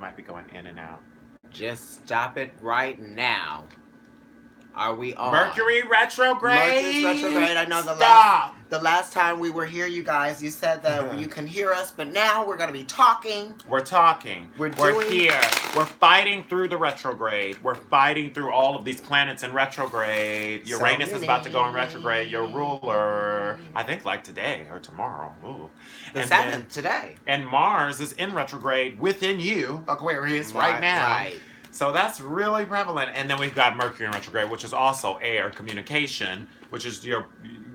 might be going in and out. Just stop it right now. Are we on? Mercury Mercury's retrograde. retrograde. I know Stop. the last time we were here, you guys, you said that you can hear us, but now we're gonna be talking. We're talking. We're doing- here. We're fighting through the retrograde. We're fighting through all of these planets in retrograde. Uranus is about to go in retrograde. Your ruler, I think, like today or tomorrow. Ooh. The 7th today. And Mars is in retrograde within you, Aquarius, right now. Right. So that's really prevalent. And then we've got Mercury in retrograde, which is also air, communication, which is your,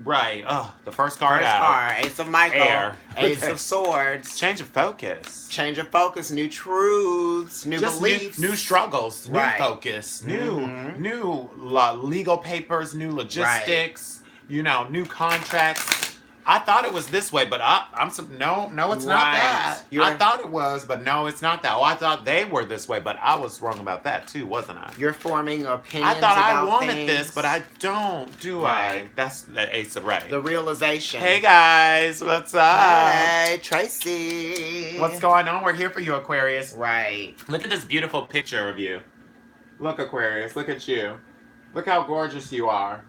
right, the first card out. Card, Ace of Michael, Air. Ace of Swords. Change of focus. Change of focus, new truths, new beliefs. New struggles, new Right. focus, new legal papers, new logistics, new contracts. I thought it was this way, but no, it's not that. I thought it was, but no, it's not that. Oh, I thought they were this way, but I was wrong about that too, wasn't I? You're forming opinions. I thought about I wanted things. this, but I don't, do I? That's the Ace of Right. The realization. Hey guys, what's up? Hey, Tracy. What's going on? We're here for you, Aquarius. Right. Look at this beautiful picture of you. Look, Aquarius, look at you. Look how gorgeous you are.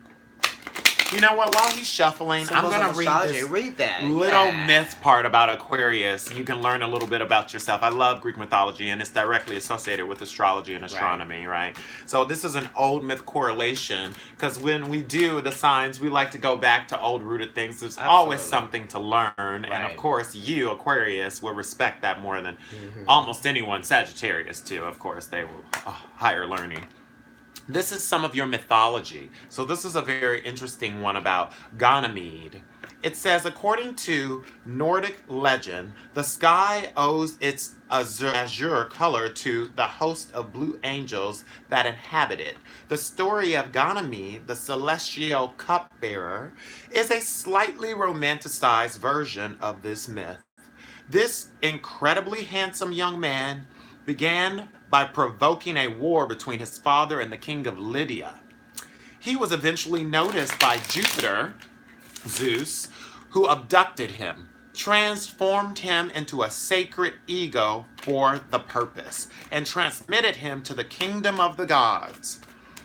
You know what? While he's shuffling, I'm going to read this little myth part about Aquarius. You can learn a little bit about yourself. I love Greek mythology, and it's directly associated with astrology and astronomy, right? So this is an old myth correlation, because when we do the signs, we like to go back to old rooted things. There's always something to learn. And of course, you, Aquarius, will respect that more than almost anyone. Sagittarius, too, of course. They will higher learning. This is some of your mythology. So this is a very interesting one about Ganymede. It says, according to Nordic legend, the sky owes its azure color to the host of blue angels that inhabit it. The story of Ganymede, the celestial cupbearer, is a slightly romanticized version of this myth. This incredibly handsome young man began by provoking a war between his father and the king of Lydia. He was eventually noticed by Jupiter, Zeus, who abducted him, transformed him into a sacred ego for the purpose, and transmitted him to the kingdom of the gods.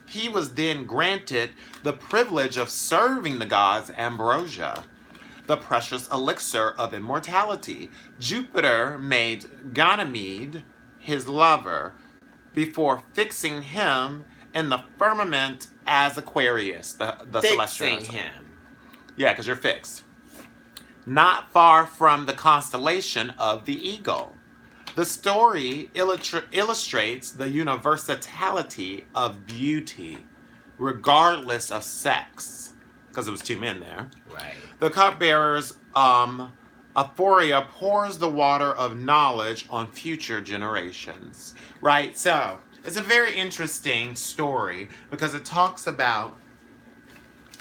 He was then granted the privilege of serving the gods ambrosia, the precious elixir of immortality. Jupiter made Ganymede his lover before fixing him in the firmament as Aquarius, the celestial. Fixing him. Yeah, because you're fixed. Not far from the constellation of the eagle. The story illustrates the universality of beauty, regardless of sex, because it was two men there. Right. The cupbearer's Aphoria pours the water of knowledge on future generations, right? So it's a very interesting story because it talks about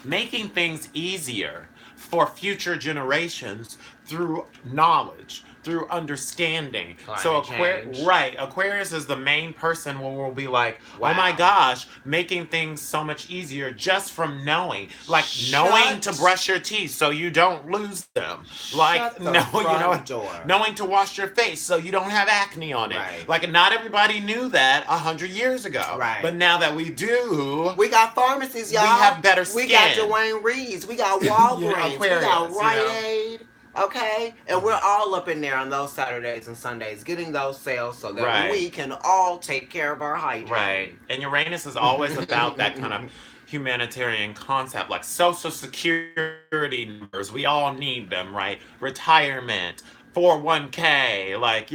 making things easier for future generations through knowledge, through understanding. Aquarius is the main person where we'll be like, oh my gosh, making things so much easier just from knowing. Like knowing to brush your teeth so you don't lose them. Like knowing to wash your face so you don't have acne on it. Right. Like not everybody knew that 100 years ago. Right. But now that we do, we got pharmacies, y'all. We have better skin. We got Dwayne Reed's. We got Walgreens. Aquarius, we got Rite Aid. Okay, and we're all up in there on those Saturdays and Sundays getting those sales so that we can all take care of our hygiene. Right, and Uranus is always about that kind of humanitarian concept, like social security numbers. We all need them, right? Retirement, 401k, like,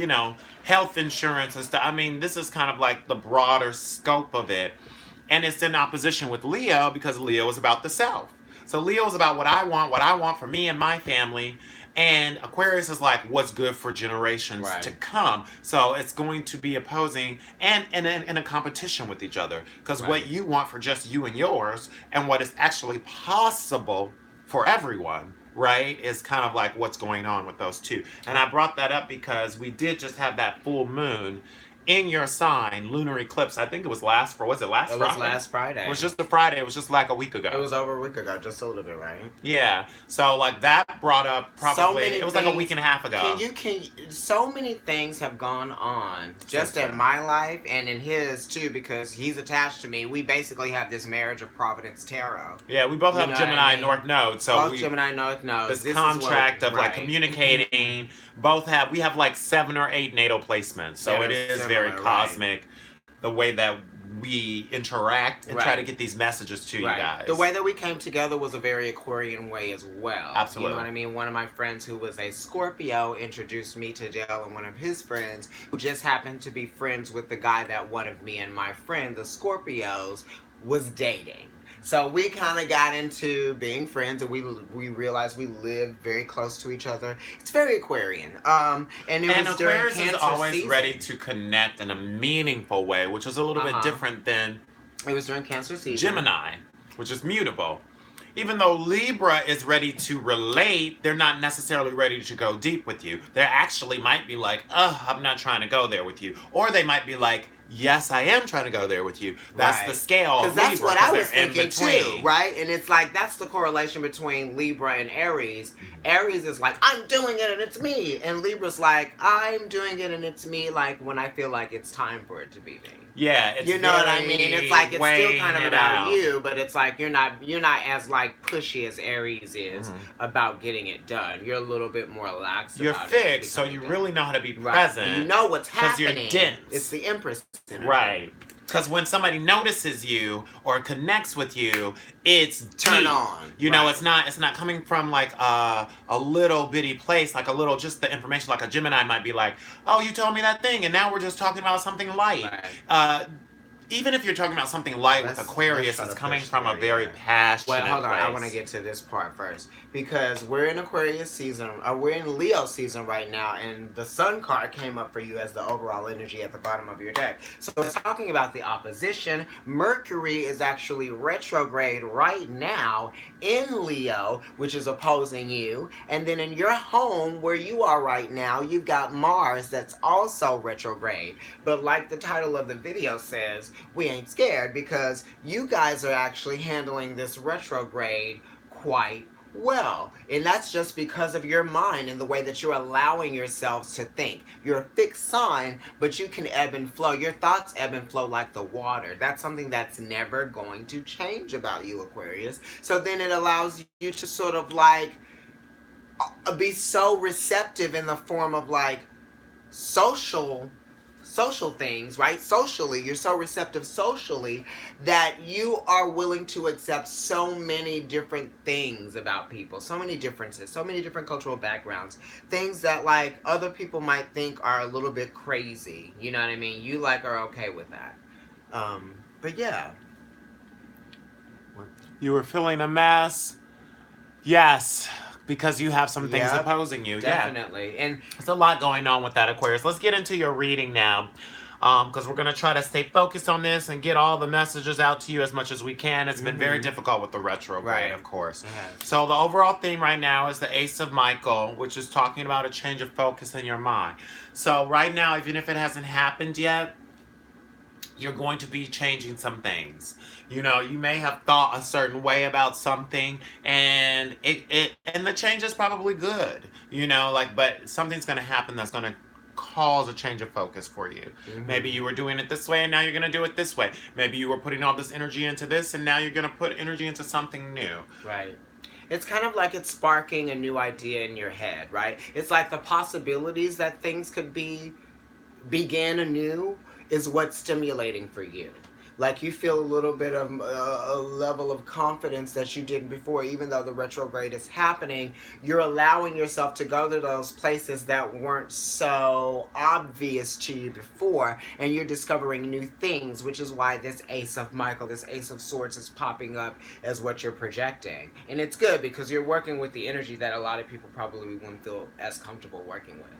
health insurance and stuff. I mean, this is kind of like the broader scope of it. And it's in opposition with Leo because Leo is about the self. So Leo is about what I want for me and my family. And Aquarius is like what's good for generations to come. So it's going to be opposing and in a competition with each other. Because what you want for just you and yours and what is actually possible for everyone, right, is kind of like what's going on with those two. And I brought that up because we did just have that full moon in your sign, lunar eclipse. I think it was last Friday? It was last Friday. It was just a Friday. It was just like a week ago. It was over a week ago, just a little bit, right? Yeah. So like that brought up probably it was like a week and a half ago. So many things have gone on just in my life and in his too, because he's attached to me. We basically have this marriage of Providence Tarot. Yeah, we both have Gemini North Node, so Gemini North Node. This contract of like communicating. We have like 7 or 8 natal placements, so it is very cosmic. The way that we interact and try to get these messages to you guys. The way that we came together was a very Aquarian way as well. Absolutely. You know what I mean? One of my friends who was a Scorpio introduced me to Dale, and one of his friends who just happened to be friends with the guy that one of me and my friend, the Scorpios, was dating. So we kind of got into being friends, and we realized we lived very close to each other. It's very Aquarian. And Aquarius is always ready to connect in a meaningful way, which is a little bit different than it was during Cancer season. Gemini, which is mutable. Even though Libra is ready to relate, they're not necessarily ready to go deep with you. They actually might be like, I'm not trying to go there with you. Or they might be like, yes, I am trying to go there with you. That's the scale of Libra. Because that's what I was thinking too, right? And it's like, that's the correlation between Libra and Aries. Aries is like, I'm doing it and it's me. And Libra's like, I'm doing it and it's me, like when I feel like it's time for it to be me. Yeah, it's you know what I mean? It's like, it's still kind of about you, but it's like you're not as like pushy as Aries is about getting it done. You're a little bit more lax. You're fixed, so you really know how to be present. You know what's happening. Because you're dense. It's the Empress. Right. Because when somebody notices you or connects with you, it's turn on. You know, it's not coming from like a little bitty place, like a little, just the information, like a Gemini might be like, oh, you told me that thing, and now we're just talking about something light. Even if you're talking about something light with Aquarius, it's coming from a very passionate hold on, place. I want to get to this part first. Because we're in Aquarius season, we're in Leo season right now, and the Sun card came up for you as the overall energy at the bottom of your deck. So it's talking about the opposition. Mercury is actually retrograde right now in Leo, which is opposing you. And then in your home, where you are right now, you've got Mars that's also retrograde. But like the title of the video says, we ain't scared, because you guys are actually handling this retrograde quite well. And that's just because of your mind and the way that you're allowing yourselves to think. You're a fixed sign, but you can ebb and flow. Your thoughts ebb and flow like the water. That's something that's never going to change about you, Aquarius. So then it allows you to sort of like be so receptive in the form of like social things, right? Socially, you're so receptive socially that you are willing to accept so many different things about people, so many differences, so many different cultural backgrounds, things that like other people might think are a little bit crazy. You know what I mean? You like are okay with that. But yeah. You were feeling a mess? Yes. Because you have some things opposing you. Definitely. Yeah. And there's a lot going on with that, Aquarius. Let's get into your reading now. Because we're going to try to stay focused on this and get all the messages out to you as much as we can. It's been very difficult with the retrograde, of course. So the overall theme right now is the Ace of Michael, which is talking about a change of focus in your mind. So right now, even if it hasn't happened yet, you're going to be changing some things. You know, you may have thought a certain way about something, and and the change is probably good. You know, like, but something's going to happen that's going to cause a change of focus for you. Maybe you were doing it this way, and now you're going to do it this way. Maybe you were putting all this energy into this, and now you're going to put energy into something new. Right. It's kind of like it's sparking a new idea in your head, right? It's like the possibilities that things could begin anew is what's stimulating for you. Like you feel a little bit of a level of confidence that you didn't before, even though the retrograde is happening. You're allowing yourself to go to those places that weren't so obvious to you before, and you're discovering new things, which is why this Ace of Michael, this Ace of Swords is popping up as what you're projecting. And it's good because you're working with the energy that a lot of people probably wouldn't feel as comfortable working with.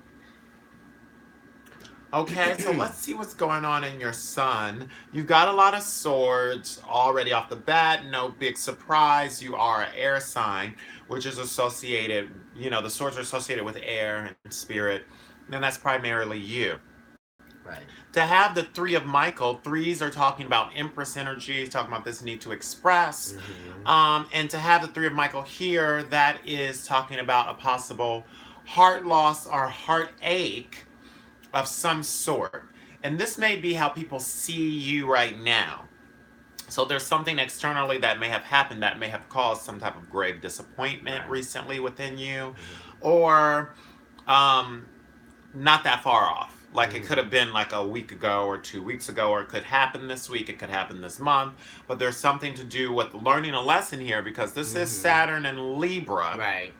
Okay, so let's see what's going on in your sun. You've got a lot of swords already off the bat. No big surprise. You are an air sign, which is associated, you know, the swords are associated with air and spirit. And that's primarily you. Right. To have the three of Michael, threes are talking about Empress energy, talking about this need to express. And to have the three of Michael here, that is talking about a possible heart loss or heartache of some sort. And this may be how people see you right now. So there's something externally that may have happened that may have caused some type of grave disappointment recently within you, or not that far off. Like it could have been like a week ago or 2 weeks ago, or it could happen this week, it could happen this month. But there's something to do with learning a lesson here, because this is Saturn and Libra. Right.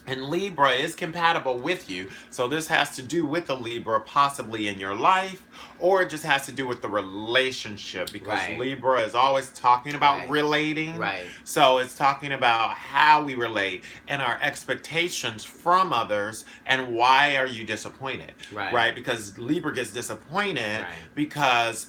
And Libra is compatible with you. So this has to do with the Libra possibly in your life, or it just has to do with the relationship, because Libra is always talking about relating. Right. So it's talking about how we relate and our expectations from others, and why are you disappointed? Right? Because Libra gets disappointed because,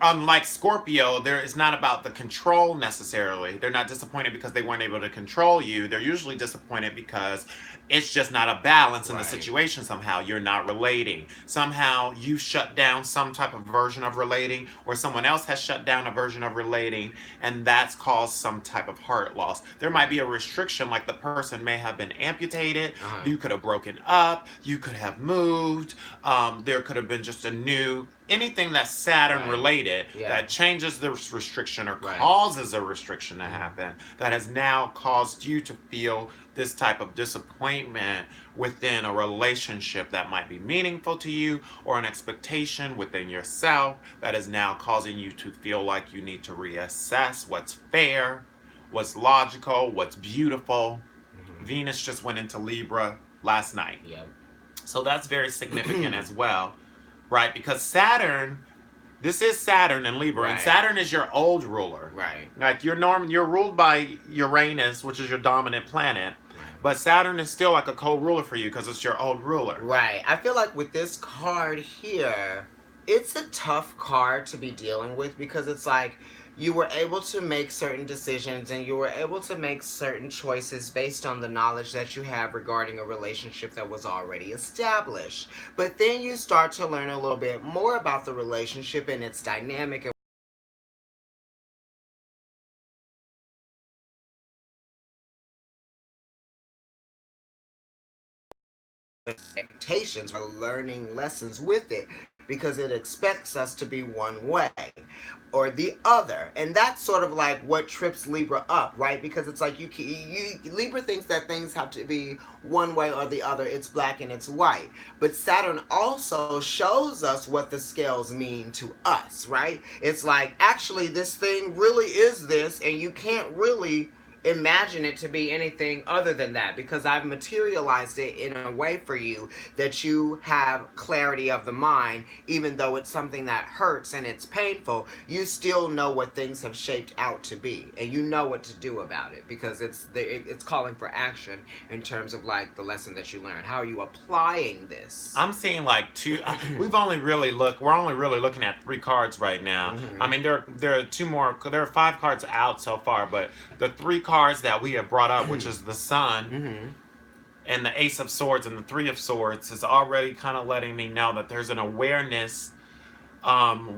unlike Scorpio, it's not about the control necessarily. They're not disappointed because they weren't able to control you. They're usually disappointed because it's just not a balance in the situation somehow. You're not relating. Somehow you shut down some type of version of relating, or someone else has shut down a version of relating, and that's caused some type of heart loss. There might be a restriction, like the person may have been amputated. You could have broken up. You could have moved. There could have been just anything that's Saturn related that changes the restriction or causes a restriction to happen, that has now caused you to feel this type of disappointment within a relationship that might be meaningful to you, or an expectation within yourself that is now causing you to feel like you need to reassess what's fair, what's logical, what's beautiful. Venus just went into Libra last night. So that's very significant as well. Right, because Saturn, this is Saturn and Libra, and Saturn is your old ruler. Like you're ruled by Uranus, which is your dominant planet, but Saturn is still like a co-ruler for you because it's your old ruler. I feel like with this card here, it's a tough card to be dealing with, because it's like you were able to make certain decisions and you were able to make certain choices based on the knowledge that you have regarding a relationship that was already established. But then you start to learn a little bit more about the relationship and its dynamic and expectations or learning lessons with it, because it expects us to be one way or the other, and that's sort of like what trips Libra up, right? Because it's like Libra thinks that things have to be one way or the other. It's black and it's white. But Saturn also shows us what the scales mean to us, right? It's like, actually this thing really is this, and you can't really imagine it to be anything other than that, because I've materialized it in a way for you that you have clarity of the mind. Even though it's something that hurts and it's painful, you still know what things have shaped out to be, and you know what to do about it, because it's calling for action in terms of like the lesson that you learned. How are you applying this? I'm seeing like we're only really looking at 3 cards right now. I mean, there are 2 more, there are 5 cards out so far, but the 3 cards that we have brought up, which is the Sun and the Ace of Swords and the 3 of Swords, is already kind of letting me know that there's an awareness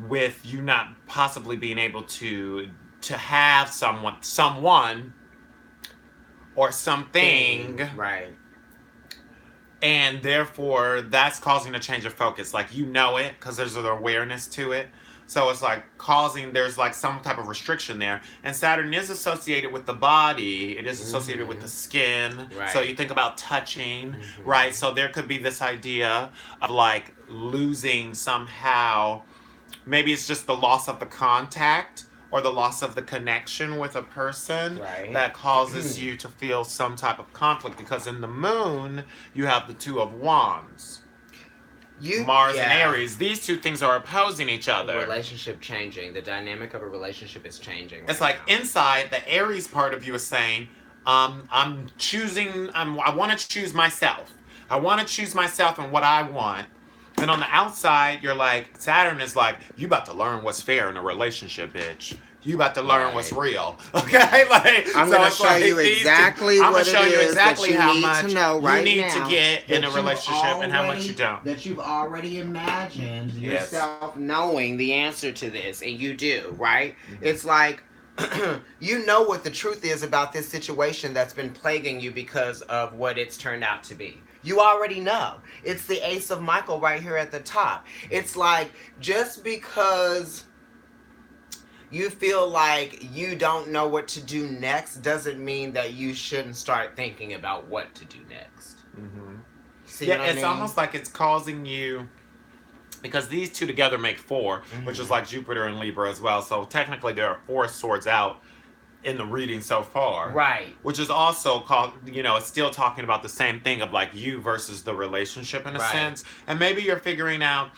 with you not possibly being able to have someone or something, right? And therefore that's causing a change of focus. Like, you know it because there's an awareness to it. So it's like there's like some type of restriction there. And Saturn is associated with the body. It is associated with the skin. So you think about touching, right? So there could be this idea of like losing somehow. Maybe it's just the loss of the contact or the loss of the connection with a person that causes you to feel some type of conflict. Because in the Moon, you have the 2 of Wands. Mars and Aries, these 2 things are opposing each other. Relationship changing. The dynamic of a relationship is changing. It's like now, inside, the Aries part of you is saying, I want to choose myself. I want to choose myself and what I want. And on the outside, you're like, Saturn is like, you about to learn what's fair in a relationship, bitch. you about to learn what's real. Okay? Like, I'm going to show you exactly what it is that you need to know right now. You need to get in a relationship and how much you don't. That you've already imagined yourself knowing the answer to this, and you do, right? Mm-hmm. It's like, you know what the truth is about this situation that's been plaguing you because of what it's turned out to be. You already know. It's the Ace of Michael right here at the top. It's like, just because you feel like you don't know what to do next doesn't mean that you shouldn't start thinking about what to do next. Mm-hmm. See what I mean? It's almost like it's causing you, because these two together make 4, which is like Jupiter and Libra as well. So technically there are 4 swords out in the reading so far. Right. Which is also called, it's still talking about the same thing of like you versus the relationship in a sense. And maybe you're figuring out,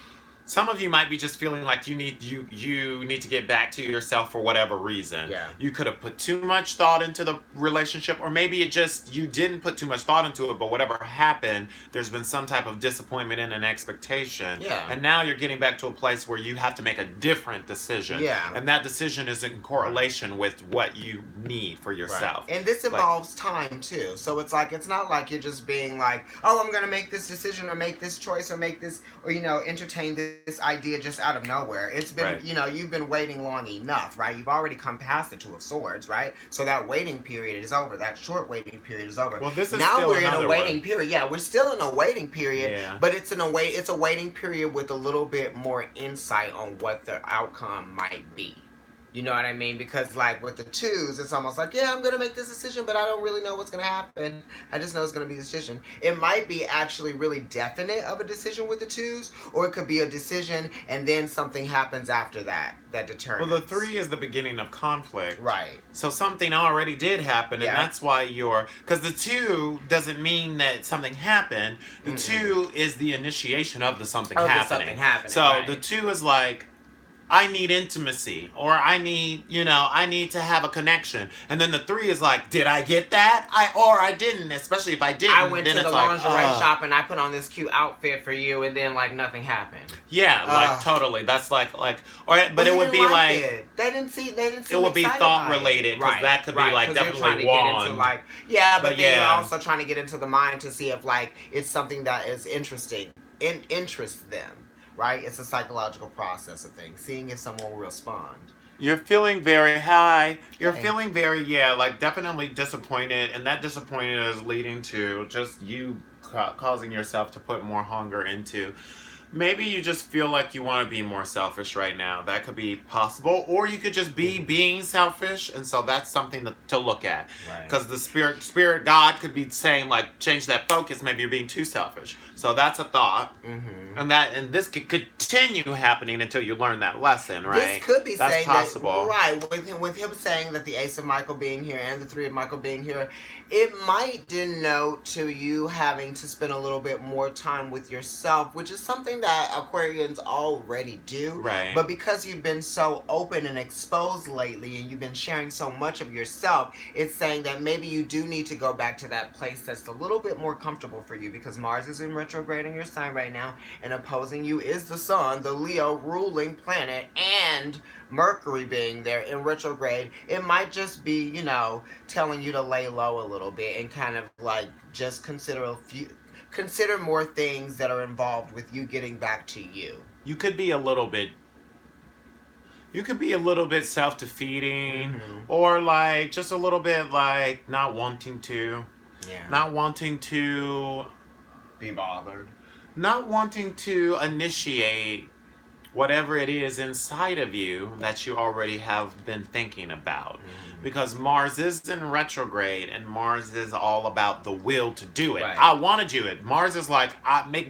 some of you might be just feeling like you need to get back to yourself for whatever reason. Yeah. You could have put too much thought into the relationship, or maybe you didn't put too much thought into it, but whatever happened, there's been some type of disappointment and an expectation. Yeah. And now you're getting back to a place where you have to make a different decision. Yeah. And that decision is in correlation with what you need for yourself. Right. And this involves time too. So it's like, it's not like you're just being like, oh, I'm going to make this decision or make this choice or make this, or, entertain this idea just out of nowhere. It's been, you've been waiting long enough, right? You've already come past the 2 of Swords, right? So that waiting period is over. That short waiting period is over. Well, this is now still we're in a waiting one. period. Yeah, we're still in a waiting period, but it's a waiting period with a little bit more insight on what the outcome might be. You know what I mean? Because like with the 2s, it's almost like, I'm going to make this decision, but I don't really know what's going to happen. I just know it's going to be a decision. It might be actually really definite of a decision with the 2s, or it could be a decision and then something happens after that determines. Well, the 3 is the beginning of conflict. Right. So something already did happen, and that's why because the 2 doesn't mean that something happened. The 2 is the initiation of the something happening. So the 2 is like, I need intimacy, or I need to have a connection. And then the 3 is like, did I get that? I didn't, especially if I didn't. I went to the lingerie shop and I put on this cute outfit for you, and then like nothing happened. Yeah, like totally. That's but it would be like they didn't see. It would be thought related, because that could be like definitely one. But then you're also trying to get into the mind to see if like it's something that is interesting, interests them. Right? It's a psychological process of things. Seeing if someone will respond. You're feeling very high. You're feeling very, definitely disappointed. And that disappointment is leading to just you causing yourself to put more hunger into. Maybe you just feel like you want to be more selfish right now. That could be possible. Or you could just be being selfish. And so that's something to look at. Because the spirit God could be saying, like, change that focus. Maybe you're being too selfish. So that's a thought. Mm-hmm. And this could continue happening until you learn that lesson, right? This could be that's possible. With him saying that the Ace of Michael being here and the 3 of Michael being here, it might denote to you having to spend a little bit more time with yourself, which is something that Aquarians already do. Right. But because you've been so open and exposed lately, and you've been sharing so much of yourself, it's saying that maybe you do need to go back to that place that's a little bit more comfortable for you, because Mars is in retrograde in your sign right now, and opposing you is the Sun, the Leo ruling planet, and Mercury being there in retrograde. It might just be, telling you to lay low a little bit and kind of like just consider more things that are involved with you getting back to you. You could be a little bit self-defeating, or like just a little bit like not wanting to be bothered, not wanting to initiate whatever it is inside of you that you already have been thinking about. Because Mars is in retrograde, and Mars is all about the will to do it. I want to do it. Mars is like,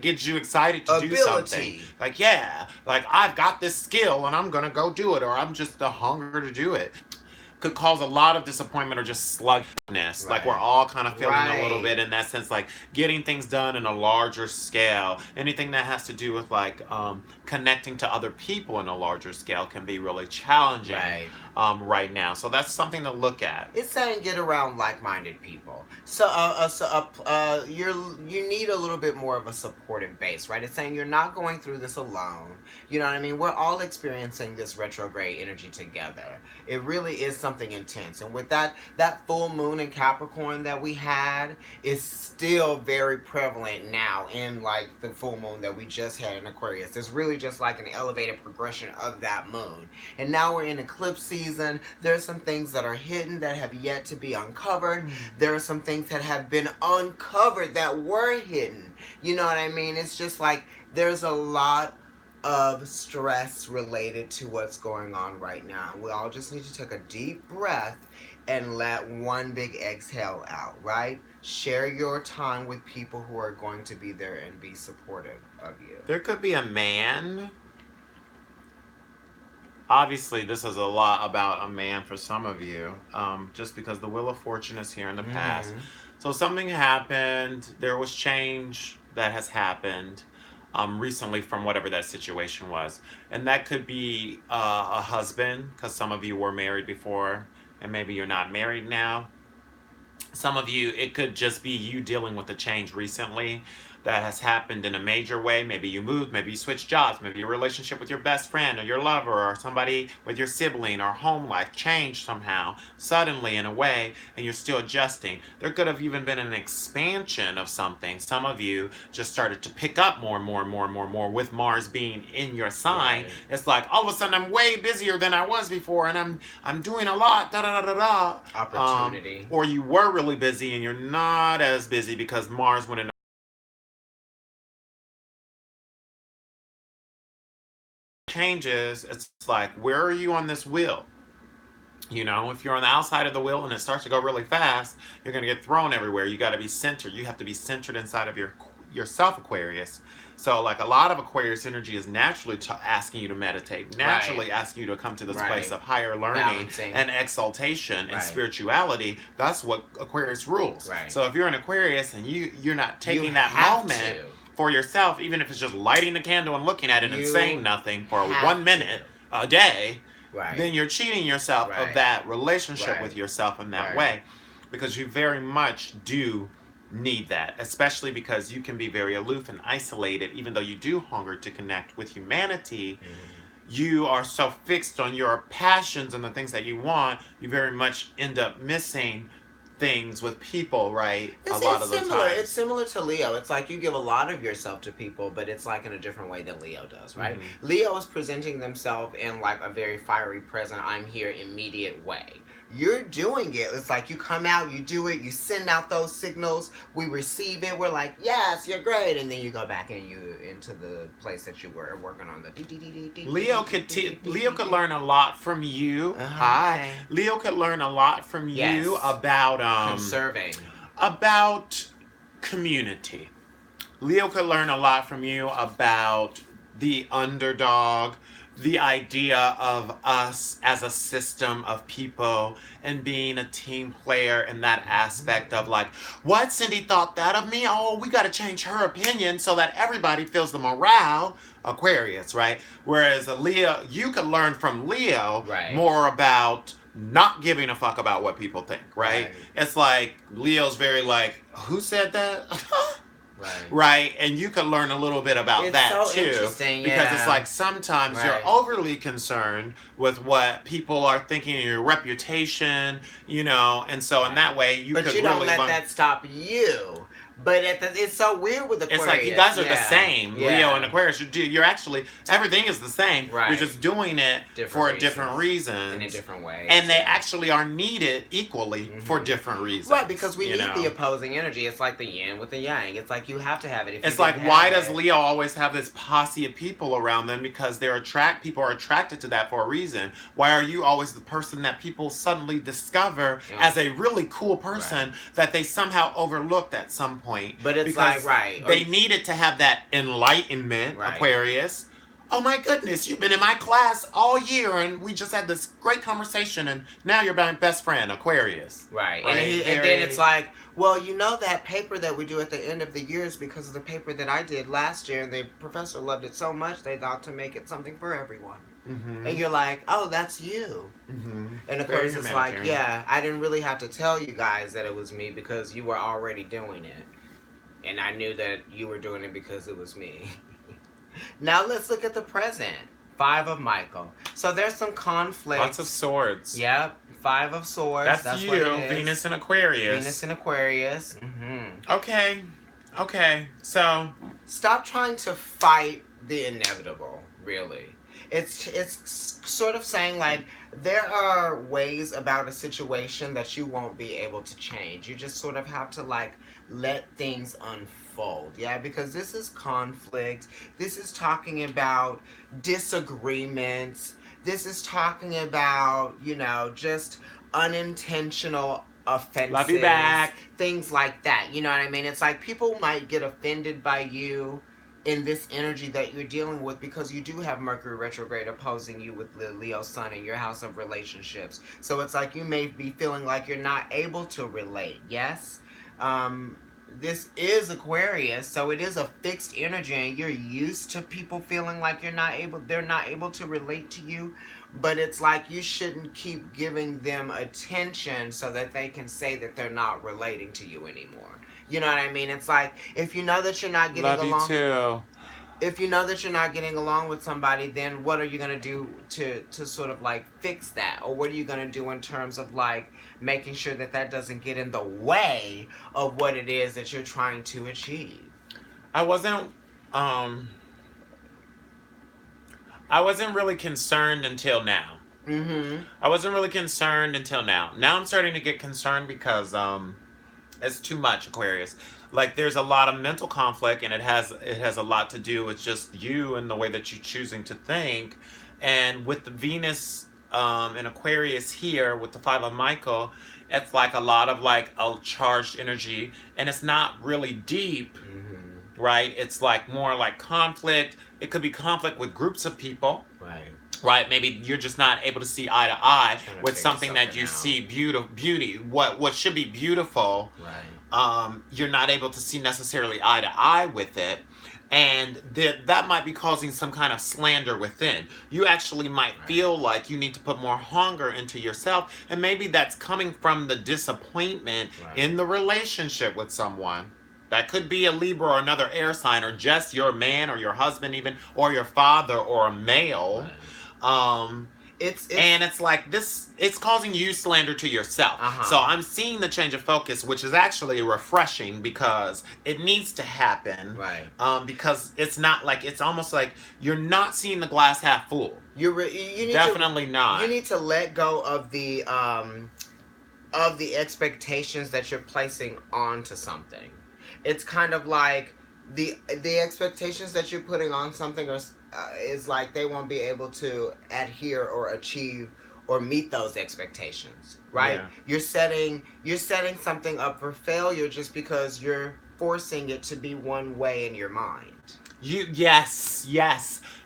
gets you excited to do something. Like, I've got this skill and I'm going to go do it, or I'm just the hunger to do it. Could cause a lot of disappointment or just sluggishness. Like, we're all kind of feeling a little bit in that sense, like getting things done in a larger scale. Anything that has to do with like connecting to other people in a larger scale can be really challenging. right now. So that's something to look at. It's saying get around like-minded people. You need a little bit more of a supportive base, right? It's saying you're not going through this alone. You know what I mean? We're all experiencing this retrograde energy together. It really is something intense. And with that full moon in Capricorn that we had is still very prevalent now in like the full moon that we just had in Aquarius. It's really just like an elevated progression of that moon. And now we're in eclipse season. There's some things that are hidden that have yet to be uncovered. There are some things that have been uncovered that were hidden. You know what I mean? It's just like there's a lot of stress related to what's going on right now. We all just need to take a deep breath and let one big exhale out, right? Share your time with people who are going to be there and be supportive of you. There could be a man. Obviously, this is a lot about a man for some of you, just because the Wheel of Fortune is here in the past. So something happened. There was change that has happened recently from whatever that situation was. And that could be a husband, because some of you were married before, and maybe you're not married now. Some of you, it could just be you dealing with a change recently that has happened in a major way. Maybe you moved, maybe you switched jobs, maybe your relationship with your best friend or your lover or somebody with your sibling or home life changed somehow, suddenly in a way, and you're still adjusting. There could have even been an expansion of something. Some of you just started to pick up more and more and more and more and more with Mars being in your sign. Right. It's like all of a sudden I'm way busier than I was before, and I'm doing a lot, da-da-da-da-da. Opportunity. Or you were really busy and you're not as busy because Mars went in changes. It's like, where are you on this wheel? You know, if you're on the outside of the wheel and it starts to go really fast, you're going to get thrown everywhere. You got to be centered. You have to be centered inside of yourself, Aquarius. So like a lot of Aquarius energy is naturally asking you to meditate, naturally asking you to come to this place of higher learning and exaltation and spirituality. That's what Aquarius rules. So if you're an Aquarius and you're not taking that moment for yourself, even if it's just lighting the candle and looking at it and saying nothing for 1 minute a day, then you're cheating yourself of that relationship with yourself in that way, because you very much do need that, especially because you can be very aloof and isolated. Even though you do hunger to connect with humanity, you are so fixed on your passions and the things that you want, you very much end up missing things with people, right? A lot of the time. It's similar to Leo. It's like you give a lot of yourself to people, but it's like in a different way than Leo does, right? Leo is presenting themselves in like a very fiery, present, I'm here, immediate way. You're doing it. It's like you come out, you do it, you send out those signals, we receive it, we're like, yes, you're great, and then you go back and you into the place that you were working on the Leo could learn a lot from you. Hi. Leo could learn a lot from you about conserving. About community. Leo could learn a lot from you about the underdog, the idea of us as a system of people and being a team player, and that aspect of like, what, Cindy thought that of me? Oh, we got to change her opinion so that everybody feels the morale. Aquarius, right? Whereas a Leo, you could learn from Leo more about not giving a fuck about what people think, right? It's like Leo's very like, who said that? Right, and you can learn a little bit about that too, because it's like sometimes you're overly concerned with what people are thinking of your reputation, you know, and so in that way you could really. But you don't let that stop you. But it's so weird with Aquarius. It's like you guys are the same. Leo and Aquarius, you're actually, everything is the same. You're just doing it for a different reason. In a different way. And they actually are needed equally for different reasons. Right, because we need the opposing energy. It's like the yin with the yang. It's like you have to have it. It's like, why does Leo always have this posse of people around them? Because people are attracted to that for a reason. Why are you always the person that people suddenly discover as a really cool person that they somehow overlooked at some point? But it's like, they needed to have that enlightenment, Aquarius, oh my goodness, you've been in my class all year and we just had this great conversation and now you're my best friend, Aquarius. Right. And then it's like, well, you know that paper that we do at the end of the year is because of the paper that I did last year, and the professor loved it so much they thought to make it something for everyone. Mm-hmm. And you're like, oh, that's you. Mm-hmm. And of course it's like, yeah, I didn't really have to tell you guys that it was me because you were already doing it. And I knew that you were doing it because it was me. Now let's look at the present. 5 of Michael. So there's some conflict. Lots of swords. Yep. 5 of swords. That's you. Venus and Aquarius. Venus and Aquarius. Mm-hmm. Okay. So stop trying to fight the inevitable. Really, it's sort of saying like there are ways about a situation that you won't be able to change. You just sort of have to like let things unfold. Yeah, because this is conflict. This is talking about disagreements. This is talking about, you know, just unintentional offenses. Love you back. Things like that. You know what I mean? It's like people might get offended by you in this energy that you're dealing with because you do have Mercury retrograde opposing you with the Leo sun in your house of relationships. So it's like you may be feeling like you're not able to relate. Yes? This is Aquarius, so it is a fixed energy and you're used to people feeling like they're not able to relate to you, but it's like you shouldn't keep giving them attention so that they can say that they're not relating to you anymore. You know what I mean? It's like if you know that you're not getting along. Love you too. If you know that you're not getting along with somebody, then what are you going to do to sort of like fix that? Or what are you going to do in terms of like making sure that that doesn't get in the way of what it is that you're trying to achieve? I wasn't really concerned until now. Mm-hmm. I wasn't really concerned until now. Now I'm starting to get concerned because it's too much, Aquarius. Like there's a lot of mental conflict, and it has a lot to do with just you and the way that you're choosing to think. And with the Venus in Aquarius here with the 5 of Michael, it's like a lot of like a charged energy, and it's not really deep, mm-hmm. right? It's like more like conflict. It could be conflict with groups of people. Right, maybe you're just not able to see eye to eye with something that you see beauty. What should be beautiful, right? You're not able to see necessarily eye to eye with it, and that might be causing some kind of slander within. You actually might feel like you need to put more hunger into yourself, and maybe that's coming from the disappointment in the relationship with someone. That could be a Libra or another air sign, or just your man or your husband even, or your father or a male. It's like this, it's causing you slander to yourself. So I'm seeing the change of focus, which is actually refreshing because it needs to happen. Right. Because it's not like, it's almost like you're not seeing the glass half full. You need definitely not. You need to let go of the expectations that you're placing onto something. It's kind of like the expectations that you're putting on something is like they won't be able to adhere or achieve or meet those expectations, right? Yeah. You're setting something up for failure just because you're forcing it to be one way in your mind. Yes.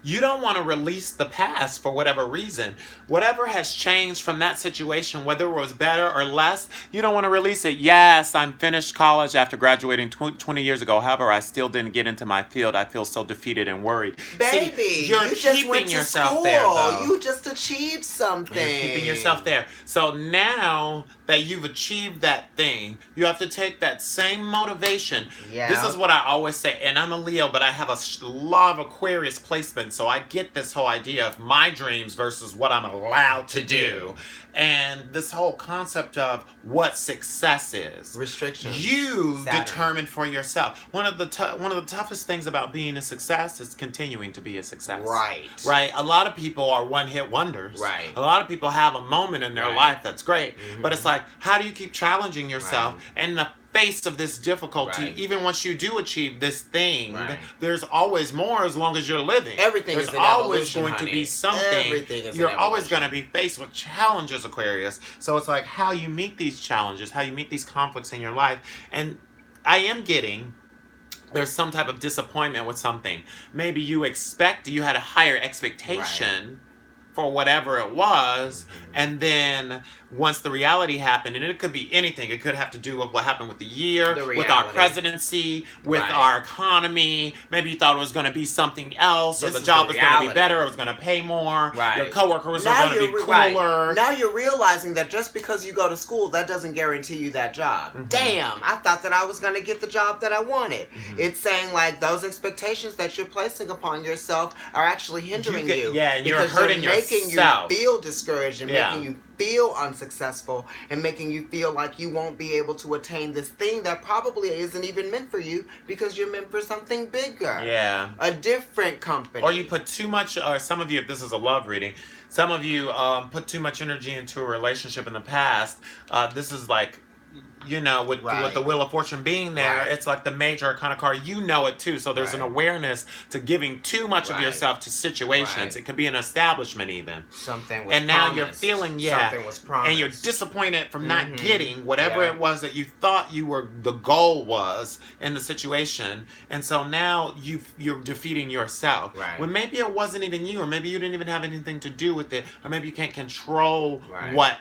You don't want to release the past for whatever reason. Whatever has changed from that situation, whether it was better or less, you don't want to release it. Yes, I'm finished college after graduating 20 years ago. However, I still didn't get into my field. I feel so defeated and worried. Baby, you're keeping yourself there, though. You just achieved something. You're keeping yourself there. So now that you've achieved that thing, you have to take that same motivation. Yeah. This is what I always say, and I'm a Leo, but I have a lot of Aquarius placement, so I get this whole idea of my dreams versus what I'm allowed to do. And this whole concept of what success is. Restrictions. You determine for yourself. One of the toughest things about being a success is continuing to be a success. Right. A lot of people are one-hit wonders. Right. A lot of people have a moment in their life that's great. Mm-hmm. But it's like, how do you keep challenging yourself? And the face of this difficulty, even once you do achieve this thing, there's always more as long as you're living. Everything is always going to be something. You're always going to be faced with challenges, Aquarius. So it's like how you meet these challenges, how you meet these conflicts in your life. And I am getting there's some type of disappointment with something. Maybe you had a higher expectation for whatever it was, and then once the reality happened, and it could be anything, it could have to do with what happened with the year, with our presidency, with our economy. Maybe you thought it was going to be something else, or the job was going to be better, or it was going to pay more, your coworkers are going to be cooler. Now you're realizing that just because you go to school, that doesn't guarantee you that job. Damn, I thought that I was going to get the job that I wanted. It's saying like those expectations that you're placing upon yourself are actually hindering you. Yeah, and you're hurting yourself. Making you feel discouraged and making you feel unsuccessful and making you feel like you won't be able to attain this thing that probably isn't even meant for you because you're meant for something bigger. Yeah. A different company. Or you put too much, or some of you, if this is a love reading, some of you put too much energy into a relationship in the past. This is like, you know, with the Wheel of Fortune being there, it's like the major kind of card. You know it too. So there's an awareness to giving too much of yourself to situations. It could be an establishment even. Something was and now you're feeling, something was promised. and you're disappointed from not getting whatever it was that you thought the goal was in the situation. And so now you're defeating yourself. When maybe it wasn't even you, or maybe you didn't even have anything to do with it, or maybe you can't control what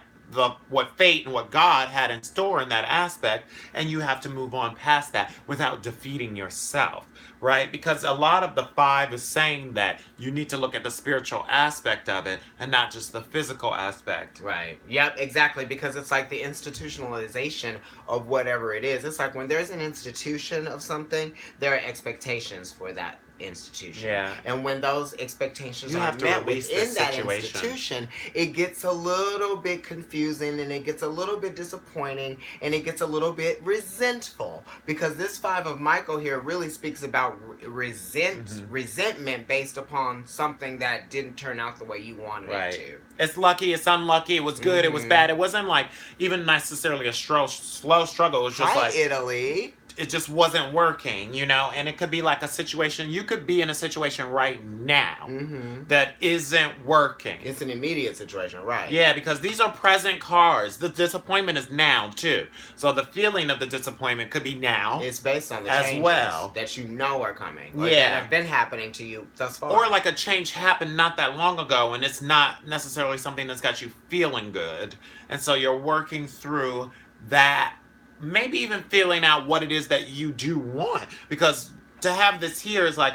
fate and what God had in store in that aspect, and you have to move on past that without defeating yourself, right? Because a lot of the 5 is saying that you need to look at the spiritual aspect of it and not just the physical aspect. Right. Yep, exactly. Because it's like the institutionalization of whatever it is. It's like when there's an institution of something, there are expectations for that institution. And when those expectations are met within that institution, it gets a little bit confusing, and it gets a little bit disappointing, and it gets a little bit resentful, because this 5 of Michael here really speaks about resentment based upon something that didn't turn out the way you wanted it to. It's lucky, it's unlucky, it was good, it was bad. It wasn't like even necessarily a slow struggle. It was just like Italy. It just wasn't working, you know, and it could be like a situation. You could be in a situation right now that isn't working. It's an immediate situation, right? Yeah, because these are present cards. The disappointment is now too. So the feeling of the disappointment could be now. It's based on the changes that you know are coming, or that have been happening to you thus far. Or like a change happened not that long ago, and it's not necessarily something that's got you feeling good, and so you're working through that. Maybe even feeling out what it is that you do want, because to have this here is like,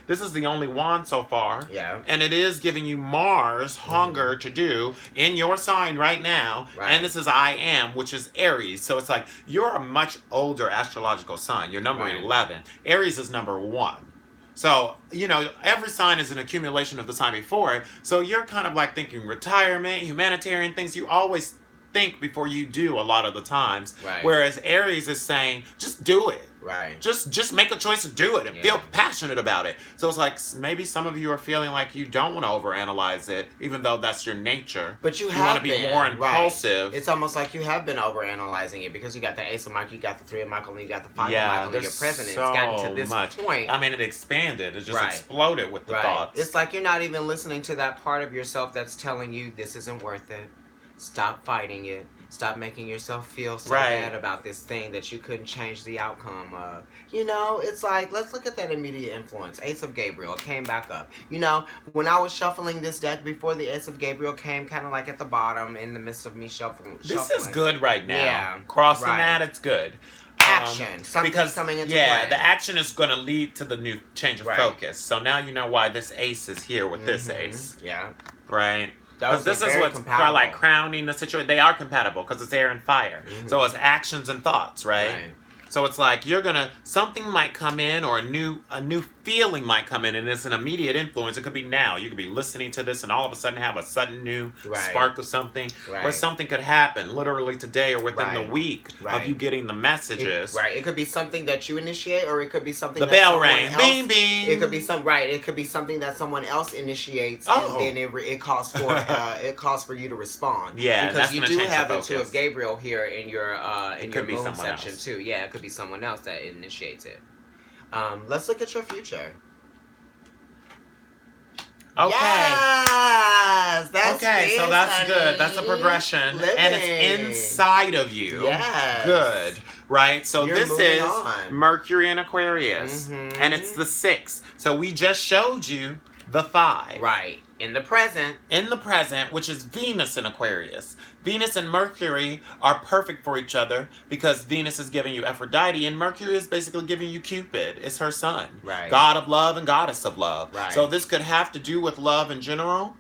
this is the only wand so far, and it is giving you Mars hunger to do in your sign right now, and this is I am, which is Aries. So it's like you're a much older astrological sign. You're number 11. Aries is number 1. So, you know, every sign is an accumulation of the sign before it. So you're kind of like thinking retirement, humanitarian things. You always think before you do a lot of the times. Whereas Aries is saying, just do it. Just make a choice to do it and feel passionate about it. So it's like maybe some of you are feeling like you don't want to overanalyze it, even though that's your nature. But you want to be more impulsive. It's almost like you have been overanalyzing it, because you got the Ace of Michael, you got the 3 of Michael, and you got the 5 of Michael, and your president. It's gotten to this point. I mean, it expanded. It just exploded with the thoughts. It's like you're not even listening to that part of yourself that's telling you this isn't worth it. Stop fighting it. Stop making yourself feel so bad about this thing that you couldn't change the outcome of. You know, it's like, let's look at that immediate influence. Ace of Gabriel came back up. You know, when I was shuffling this deck before, the Ace of Gabriel came kind of like at the bottom in the midst of me shuffling. This is good right now. Crossing that, it's good. Action. Something's coming into play. The action is going to lead to the new change of focus. So now you know why this ace is here with this ace. Right? Because this is what's like crowning the situation. They are compatible because it's air and fire. So it's actions and thoughts, right? So it's like something might come in, or a new feeling might come in, and it's an immediate influence. It could be now. You could be listening to this and all of a sudden have a sudden new spark of something. Or something could happen literally today or within the week of you getting the messages. It could be something that you initiate, or it could be something the bell rang. Bing, bing. It could be it could be something that someone else initiates, and then it calls for you to respond. Because you do have the 2 of Gabriel here in your moon section too. Yeah, it could be someone else that initiates it. Let's look at your future. Okay. Yes, that's Okay, so that's honey. good. That's a progression. Living. And it's inside of you. Yes. Good. Right? So You're this moving is on. Mercury in Aquarius. And it's the 6th. So we just showed you the 5. Right. In the present. In the present, which is Venus in Aquarius. Venus and Mercury are perfect for each other because Venus is giving you Aphrodite and Mercury is basically giving you Cupid. It's her son. Right. God of love and goddess of love. Right. So this could have to do with love in general,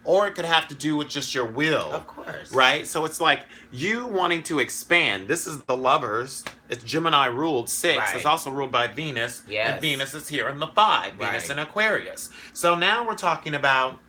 or it could have to do with just your will. Of course. Right? So it's like you wanting to expand. This is the lovers. It's Gemini ruled 6. Right. It's also ruled by Venus. Yes. And Venus is here in the 5. Venus in Aquarius. So now we're talking about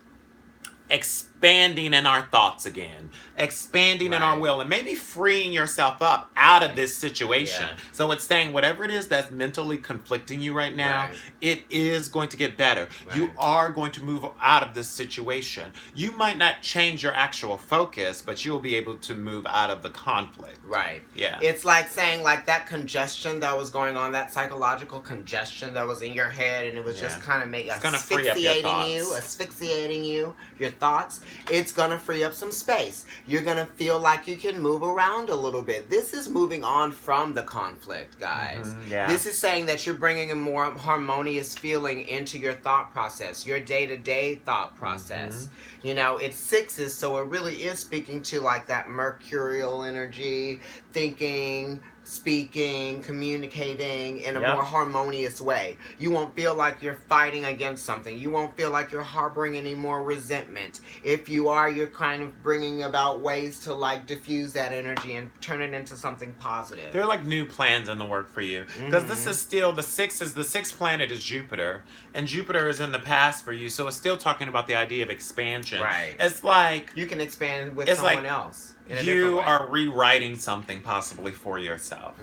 expanding in our thoughts again, expanding in our will, and maybe freeing yourself up out of this situation. So it's saying whatever it is that's mentally conflicting you right now, it is going to get better. You are going to move out of this situation. You might not change your actual focus, but you'll be able to move out of the conflict. Right. Yeah. It's like saying like that congestion that was going on, that psychological congestion that was in your head, and it was just kind of asphyxiating you, your thoughts. It's gonna free up some space. You're gonna feel like you can move around a little bit. This is moving on from the conflict, guys. This is saying that you're bringing a more harmonious feeling into your thought process, your day-to-day thought process. You know, it's 6s, so it really is speaking to like that mercurial energy, thinking, speaking, communicating in a more harmonious way. You won't feel like you're fighting against something. You won't feel like you're harboring any more resentment. If you are, you're kind of bringing about ways to like diffuse that energy and turn it into something positive. There are like new plans in the work for you. Because this is still, the 6th planet is Jupiter. And Jupiter is in the past for you. So it's still talking about the idea of expansion. Right. It's like you can expand with someone else. You are rewriting something possibly for yourself.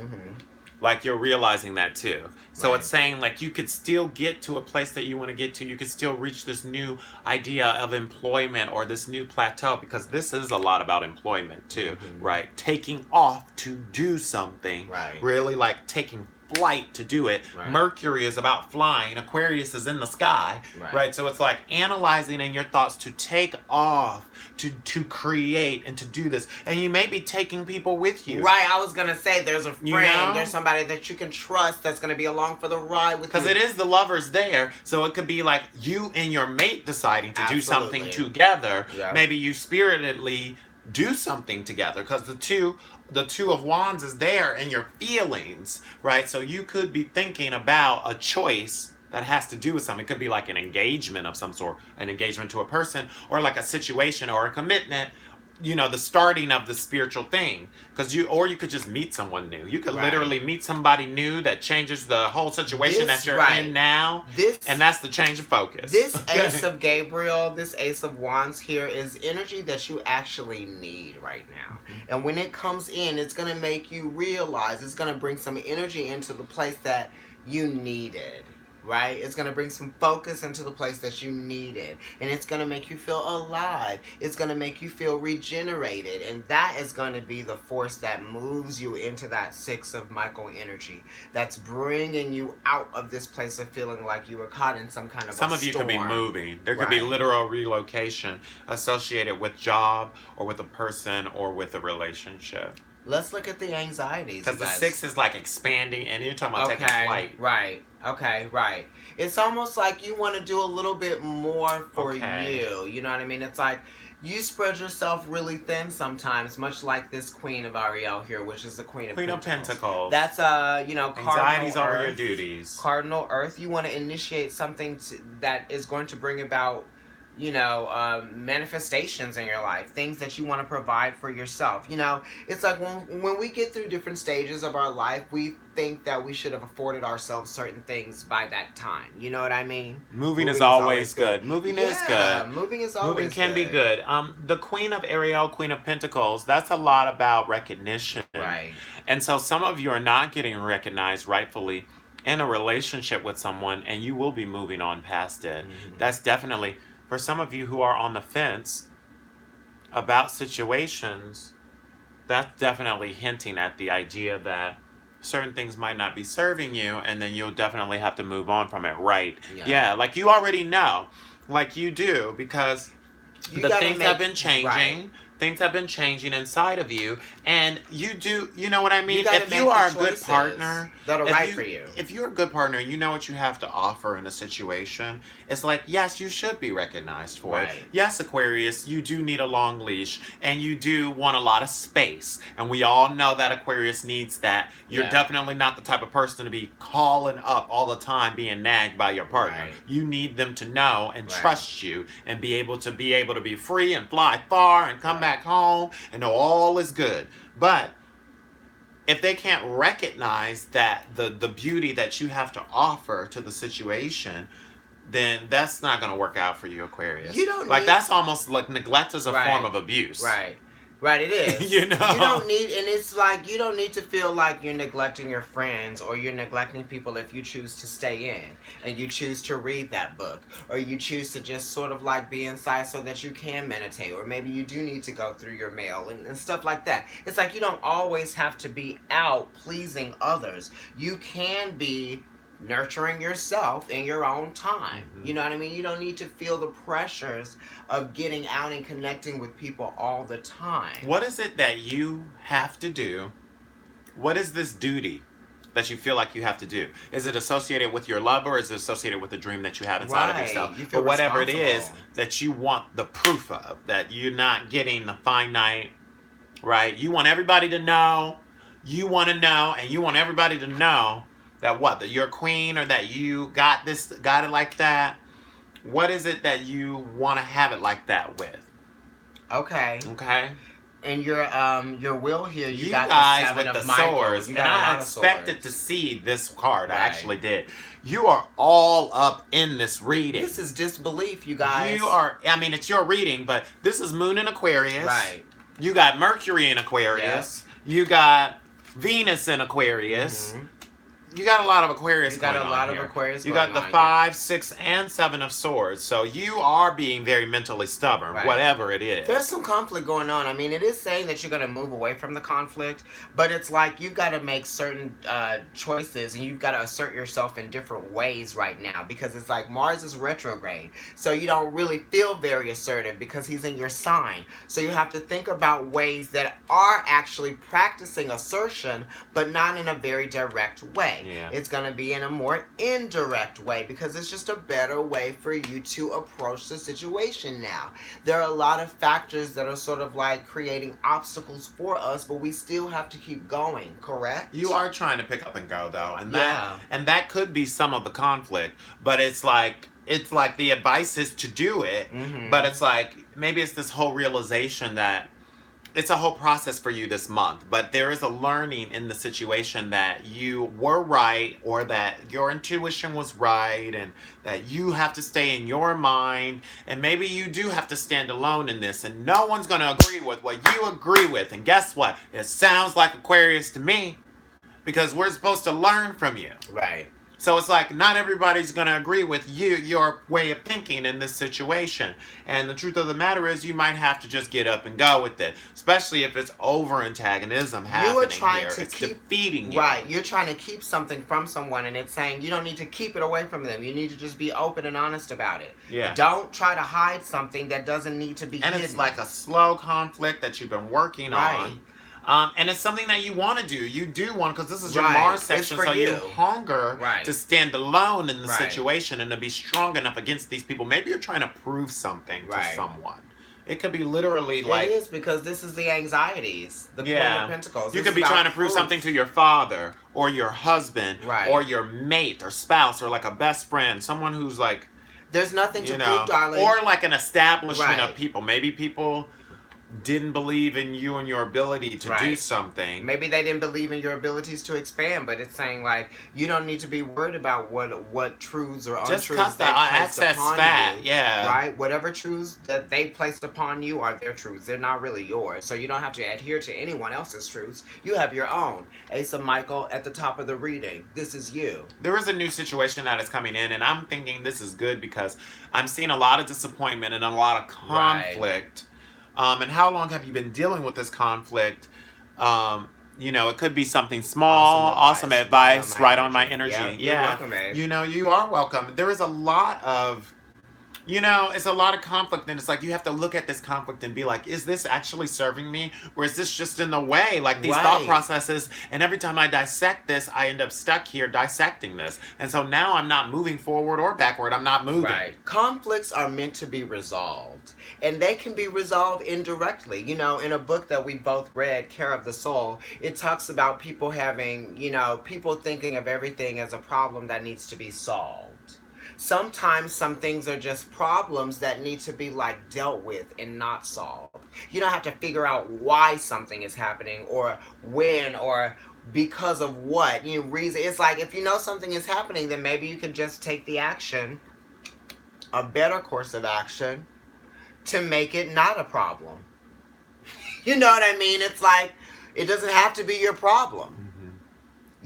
Like you're realizing that too. So it's saying like you could still get to a place that you want to get to. You could still reach this new idea of employment or this new plateau, because this is a lot about employment too, right? Taking off to do something. Really like taking flight to do it. Mercury is about flying. Aquarius is in the sky. Right? So it's like analyzing in your thoughts to take off, to create and to do this. And you may be taking people with you. Right, I was gonna say there's a friend, there's somebody that you can trust that's gonna be along for the ride with you. Because it is the lovers there, so it could be like you and your mate deciding to do something together. Maybe you spiritedly do something together, because the two of wands is there in your feelings, right? So you could be thinking about a choice that has to do with something. It could be like an engagement of some sort, an engagement to a person, or like a situation or a commitment, you know, the starting of the spiritual thing. Or you could just meet someone new. You could literally meet somebody new that changes the whole situation that you're in now. And that's the change of focus. This Ace of Gabriel, this Ace of Wands here is energy that you actually need right now. And when it comes in, it's going to make you realize, it's going to bring some energy into the place that you needed. Right? It's going to bring some focus into the place that you needed. And it's going to make you feel alive. It's going to make you feel regenerated. And that is going to be the force that moves you into that 6 of Michael energy. That's bringing you out of this place of feeling like you were caught in some kind of Some of you could be moving. There could be literal relocation associated with job or with a person or with a relationship. Let's look at the anxieties. Because the 6 is like expanding, and you're talking about taking flight. Right. Okay, right. It's almost like you want to do a little bit more for you. You know what I mean? It's like you spread yourself really thin sometimes, much like this Queen of Ariel here, which is the Queen of Pentacles. That's anxieties over your duties. Cardinal Earth. You want to initiate something that is going to bring about, manifestations in your life, things that you want to provide for yourself. It's like when we get through different stages of our life, we think that we should have afforded ourselves certain things by that time. You know what I mean? Moving is always good. Moving is good. Moving is always good. Moving can be good. The Queen of Ariel, Queen of Pentacles, that's a lot about recognition. Right. And so some of you are not getting recognized rightfully in a relationship with someone, and you will be moving on past it. That's definitely... For some of you who are on the fence about situations, that's definitely hinting at the idea that certain things might not be serving you, and then you'll definitely have to move on from it, right? Yeah, like you already know. Like you do, because The things have been changing. Right. Things have been changing inside of you, and you do, you know what I mean? If you are a good partner, that'll right for you. If you're a good partner, you know what you have to offer in a situation. It's like, yes, you should be recognized for it. Yes, Aquarius, you do need a long leash, and you do want a lot of space, and we all know that Aquarius needs that. You're definitely not the type of person to be calling up all the time, being nagged by your partner. You need them to know and trust you, and be able to be free and fly far and come back home and know all is good. But if they can't recognize that the beauty that you have to offer to the situation, then that's not going to work out for you, Aquarius. You don't like that's almost like neglect is a form of abuse. Right, it is. You know? You don't need, and it's like, you don't need to feel like you're neglecting your friends or you're neglecting people if you choose to stay in and you choose to read that book or you choose to just sort of like be inside so that you can meditate, or maybe you do need to go through your mail and stuff like that. It's like you don't always have to be out pleasing others. You can be nurturing yourself in your own time. You know what I mean? You don't need to feel the pressures of getting out and connecting with people all the time. What is it that you have to do? What is this duty that you feel like you have to do? Is it associated with your love, or is it associated with the dream that you have inside of yourself? You feel or whatever it is that you want the proof of, that you're not getting the finite, right? You want everybody to know, you want to know, and you want everybody to know that you're a queen, or that you got it like that. What is it that you want to have it like that with? Okay. And your will here, you got guys the seven with of the swords, and I expected to see this card. I actually did. You are all up in this reading. This is disbelief, you guys. You are. I mean, it's your reading, but this is Moon in Aquarius. Right. You got Mercury in Aquarius. Yes. You got Venus in Aquarius. You got a lot of Aquarius going on. You got a lot of Aquarius going on. You got the 5, 6, and 7 of Swords. So you are being very mentally stubborn, whatever it is. There's some conflict going on. I mean, it is saying that you're going to move away from the conflict, but it's like you've got to make certain choices, and you've got to assert yourself in different ways right now, because it's like Mars is retrograde. So you don't really feel very assertive because he's in your sign. So you have to think about ways that are actually practicing assertion, but not in a very direct way. It's going to be in a more indirect way, because it's just a better way for you to approach the situation now. There are a lot of factors that are sort of like creating obstacles for us, but we still have to keep going, correct? You are trying to pick up and go, though. And that could be some of the conflict, but it's like the advice is to do it, but it's like maybe it's this whole realization that it's a whole process for you this month, but there is a learning in the situation that you were right, or that your intuition was right, and that you have to stay in your mind, and maybe you do have to stand alone in this, and no one's going to agree with what you agree with. And guess what? It sounds like Aquarius to me, because we're supposed to learn from you. Right. So it's like not everybody's going to agree with your way of thinking in this situation. And the truth of the matter is, you might have to just get up and go with it, especially if it's over-antagonism happening. You are trying to it's defeating you. Right. You're trying to keep something from someone, and it's saying you don't need to keep it away from them. You need to just be open and honest about it. Yeah. Don't try to hide something that doesn't need to be hidden. And it's like a slow conflict that you've been working on. And it's something that you want to do. You do want, because this is your Mars section, so you hunger to stand alone in the situation and to be strong enough against these people. Maybe you're trying to prove something to someone. It could be literally like... It is, because this is the anxieties. The Queen of Pentacles. You could be trying to prove something to your father, or your husband, or your mate, or spouse, or like a best friend. Someone who's like... There's nothing to prove, darling. Or like an establishment of people. Maybe people didn't believe in you and your ability to do something. Maybe they didn't believe in your abilities to expand, but it's saying like you don't need to be worried about what truths or untruths they placed upon you. Right? Whatever truths that they placed upon you are their truths. They're not really yours. So you don't have to adhere to anyone else's truths. You have your own. Ace of Michael at the top of the reading. This is you. There is a new situation that is coming in, and I'm thinking this is good because I'm seeing a lot of disappointment and a lot of conflict. And how long have you been dealing with this conflict? You know, it could be something small, awesome advice, right on my energy. You're welcome, you know, you are welcome. There is a lot of You know, it's a lot of conflict, and it's like you have to look at this conflict and be like, is this actually serving me? Or is this just in the way? Like these thought Right. processes, and every time I dissect this, I end up stuck here dissecting this. And so now I'm not moving forward or backward, I'm not moving. Right. Conflicts are meant to be resolved, and they can be resolved indirectly. You know, in a book that we both read, Care of the Soul, it talks about people having, people thinking of everything as a problem that needs to be solved. Sometimes some things are just problems that need to be like dealt with and not solved. You don't have to figure out why something is happening or when or because of what reason. It's like if you know something is happening, then maybe you can just take the action, a better course of action, to make it not a problem. You know what I mean? It's like it doesn't have to be your problem.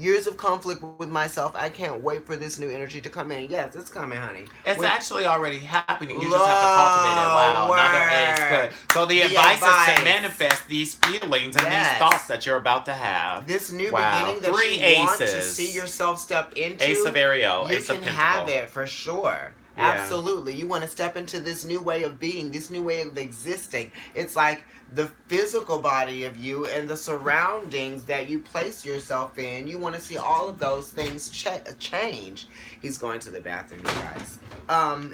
Years of conflict with myself. I can't wait for this new energy to come in. Yes, it's coming, honey. It's actually already happening. You just have to cultivate it. Wow, another ace. Good. So the advice is to manifest these feelings and these thoughts that you're about to have. This new beginning that Three you aces. Want to see yourself step into. Ace of Ariel. You Ace can of have it for sure. Yeah. Absolutely. You want to step into this new way of being, this new way of existing. It's like the physical body of you and the surroundings that you place yourself in. You want to see all of those things change. He's going to the bathroom, you guys.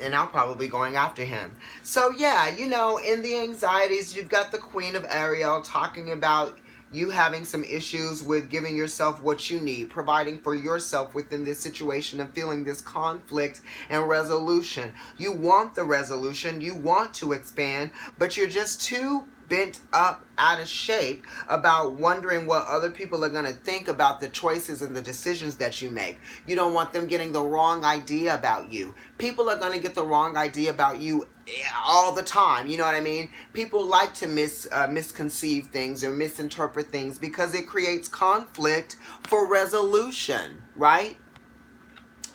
And I'm probably going after him. So yeah, in the anxieties, you've got the Queen of Ariel talking about you having some issues with giving yourself what you need, providing for yourself within this situation and feeling this conflict and resolution. You want the resolution, you want to expand, but you're just too bent up, out of shape about wondering what other people are going to think about the choices and the decisions that you make. You don't want them getting the wrong idea about you. People are going to get the wrong idea about you all the time. You know what I mean? People like to misconceive things or misinterpret things because it creates conflict for resolution, right?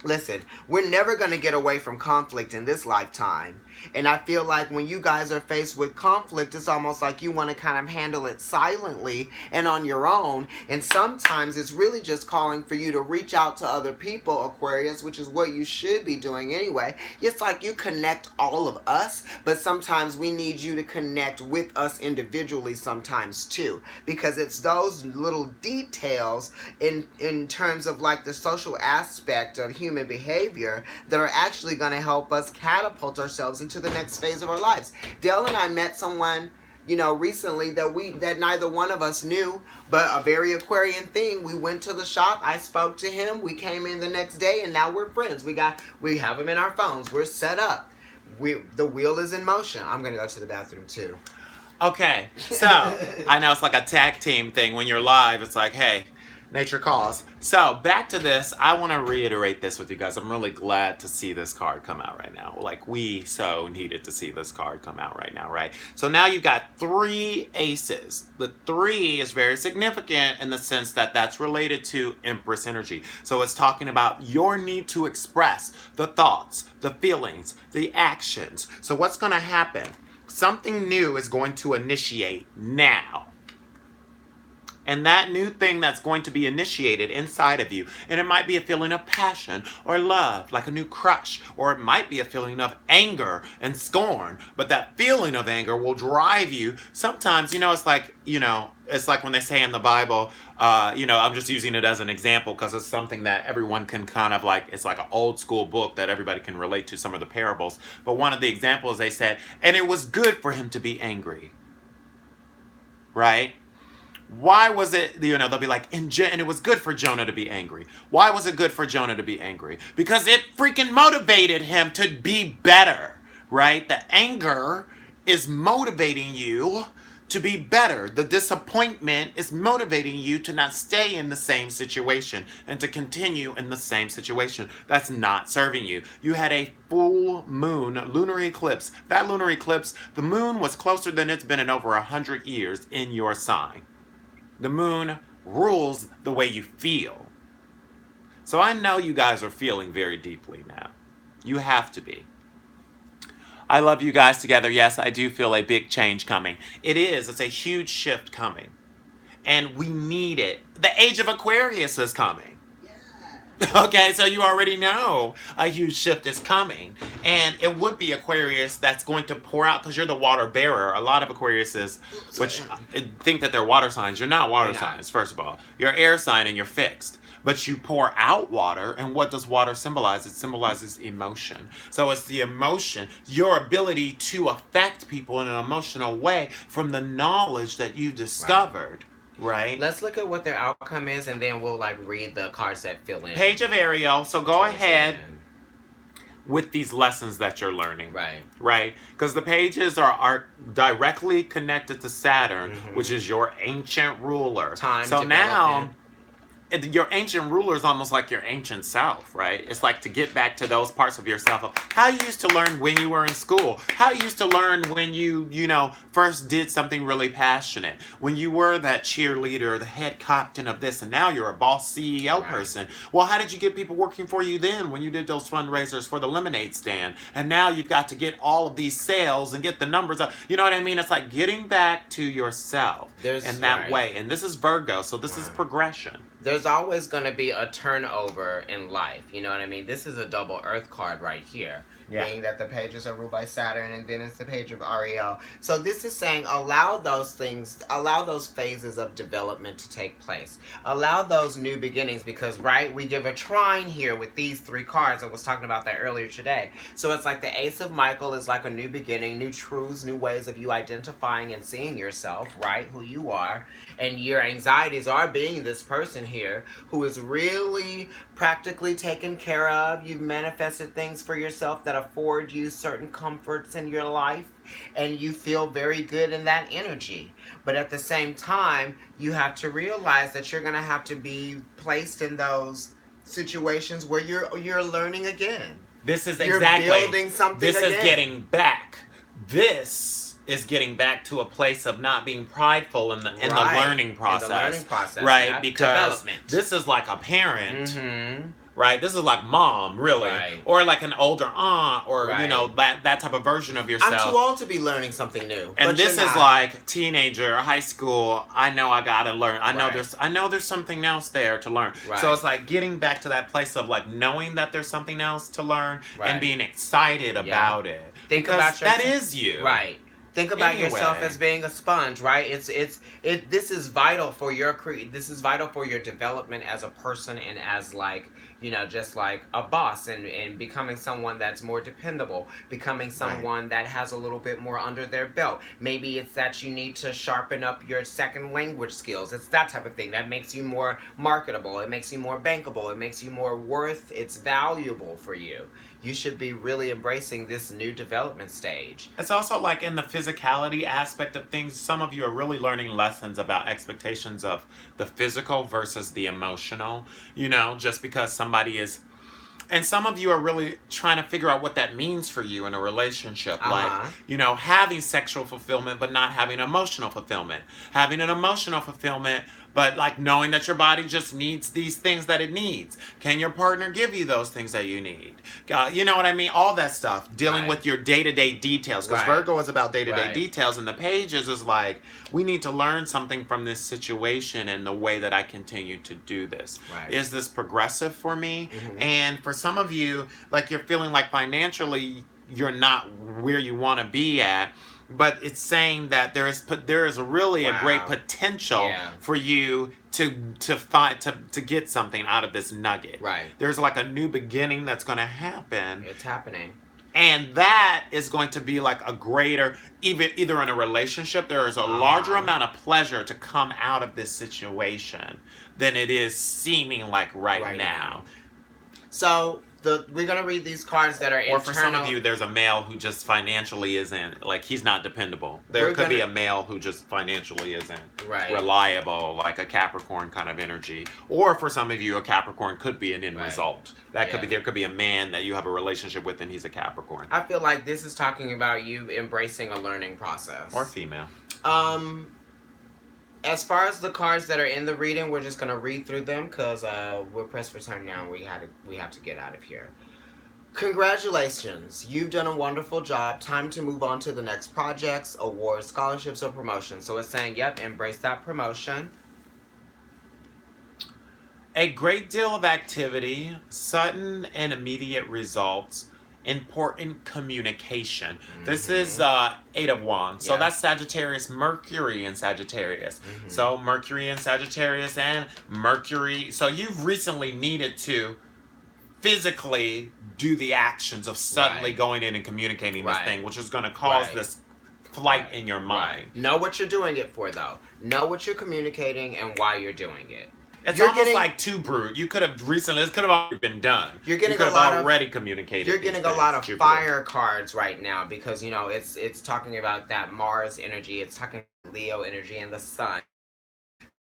Listen, we're never going to get away from conflict in this lifetime. And I feel like when you guys are faced with conflict, it's almost like you want to kind of handle it silently and on your own. And sometimes it's really just calling for you to reach out to other people, Aquarius, which is what you should be doing anyway. It's like you connect all of us, but sometimes we need you to connect with us individually sometimes too. Because it's those little details in terms of like the social aspect of human behavior that are actually going to help us catapult ourselves into the next phase of our lives. Dale and I met someone, recently that neither one of us knew, but a very Aquarian thing. We went to the shop. I spoke to him. We came in the next day, and now we're friends. We have him in our phones. We're set up. The wheel is in motion. I'm gonna go to the bathroom too. Okay, so I know it's like a tag team thing when you're live. It's like, hey, nature calls. So back to this. I want to reiterate this with you guys. I'm really glad to see this card come out right now. Like we so needed to see this card come out right now, right? So now you've got 3 aces. The 3 is very significant in the sense that that's related to Empress energy. So it's talking about your need to express the thoughts, the feelings, the actions. So what's going to happen? Something new is going to initiate now. And that new thing that's going to be initiated inside of you, and it might be a feeling of passion or love, like a new crush, or it might be a feeling of anger and scorn, but that feeling of anger will drive you. Sometimes, it's like, it's like when they say in the Bible, I'm just using it as an example because it's something that everyone can kind of like, it's like an old school book that everybody can relate to some of the parables. But one of the examples they said, and it was good for him to be angry, right? Why was it, they'll be like, and it was good for Jonah to be angry. Why was it good for Jonah to be angry? Because it freaking motivated him to be better, right? The anger is motivating you to be better. The disappointment is motivating you to not stay in the same situation and to continue in the same situation. That's not serving you. You had a full moon lunar eclipse. That lunar eclipse, the moon was closer than it's been in over 100 years in your sign. The moon rules the way you feel. So I know you guys are feeling very deeply now. You have to be. I love you guys together. Yes, I do feel a big change coming. It's a huge shift coming. And we need it. The age of Aquarius is coming. Okay, so you already know a huge shift is coming. And it would be Aquarius that's going to pour out because you're the water bearer. A lot of Aquariuses, which think that they're water signs, you're not water signs, first of all. You're air sign and you're fixed. But you pour out water, and what does water symbolize? It symbolizes emotion. So it's the emotion, your ability to affect people in an emotional way from the knowledge that you discovered. Right. Let's look at what their outcome is, and then we'll like read the cards that fill in. Page of Ariel. So go ahead with these lessons that you're learning. Right. Right. Because the pages are directly connected to Saturn, which is your ancient ruler. So now your ancient ruler is almost like your ancient self, right? It's like to get back to those parts of yourself of how you used to learn when you were in school, how you used to learn when you first did something really passionate, when you were that cheerleader, the head captain of this, and now you're a boss CEO person. Well, how did you get people working for you then when you did those fundraisers for the lemonade stand? And now you've got to get all of these sales and get the numbers up. You know what I mean? It's like getting back to yourself in that way. And this is Virgo, so this is progression. There's always going to be a turnover in life. You know what I mean? This is a double Earth card right here. Yeah. Being that the pages are ruled by Saturn, and then it's the page of Ariel. So this is saying allow those phases of development to take place. Allow those new beginnings, because, right, we give a trine here with these three cards. I was talking about that earlier today. So it's like the Ace of Michael is like a new beginning, new truths, new ways of you identifying and seeing yourself, right, who you are. And your anxieties are being this person here who is really practically taken care of. You've manifested things for yourself that afford you certain comforts in your life, and you feel very good in that energy. But at the same time, you have to realize that you're going to have to be placed in those situations where you're learning again. This is you're building something this again. Is getting back. This is getting back to a place of not being prideful in the learning process. Right? Yeah. Because this is like a parent. Right? This is like mom, really. Right. Or like an older aunt, or, that type of version of yourself. I'm too old to be learning something new. And this is like teenager, high school, I know I gotta learn. I know there's something else there to learn. Right. So it's like getting back to that place of like knowing that there's something else to learn and being excited about it. Think about yourself. That is you. Right. Think about yourself as being a sponge, right? This is vital for your development as a person, and as like, just like a boss, and becoming someone that's more dependable, becoming someone that has a little bit more under their belt. Maybe it's that you need to sharpen up your second language skills. It's that type of thing that makes you more marketable. It makes you more bankable. It makes you more worth. It's valuable for you. You should be really embracing this new development stage. It's also like in the physicality aspect of things, some of you are really learning lessons about expectations of the physical versus the emotional, just because somebody is... And some of you are really trying to figure out what that means for you in a relationship. Like, having sexual fulfillment, but not having emotional fulfillment. Having an emotional fulfillment, but like knowing that your body just needs these things that it needs. Can your partner give you those things that you need? You know what I mean? All that stuff. Dealing with your day-to-day details. Because Virgo is about day-to-day details. And the pages is like, we need to learn something from this situation and the way that I continue to do this. Right. Is this progressive for me? And for some of you, like you're feeling like financially you're not where you want to be at. But it's saying that there is really a great potential for you to get something out of this nugget. Right. There's like a new beginning that's going to happen. It's happening. And that is going to be like a greater, either in a relationship, there is a larger amount of pleasure to come out of this situation than it is seeming like right now. So... we're going to read these cards that are internal. Or for some of you, there's a male who just financially isn't, like, he's not dependable. There could be a male who just financially isn't reliable, like a Capricorn kind of energy. Or for some of you, a Capricorn could be an end result. That could be, there could be a man that you have a relationship with and he's a Capricorn. I feel like this is talking about you embracing a learning process. Or female. As far as the cards that are in the reading, we're just going to read through them because we're pressed for time now and we have to get out of here. Congratulations. You've done a wonderful job. Time to move on to the next projects, awards, scholarships, or promotions. So it's saying, yep, embrace that promotion. A great deal of activity, sudden and immediate results, important communication. This is Eight of Wands. So that's Sagittarius, Mercury in Sagittarius. So Mercury in Sagittarius and Mercury. So you've recently needed to physically do the actions of suddenly going in and communicating this thing, which is going to cause this flight in your mind. Know what you're doing it for, though. Know what you're communicating and why you're doing it. It's almost like too brute. You could have recently, this could have already been done. You're getting you could have already communicated. You're getting a lot of fire cards right now because, you know, it's talking about that Mars energy. It's talking about Leo energy and the sun.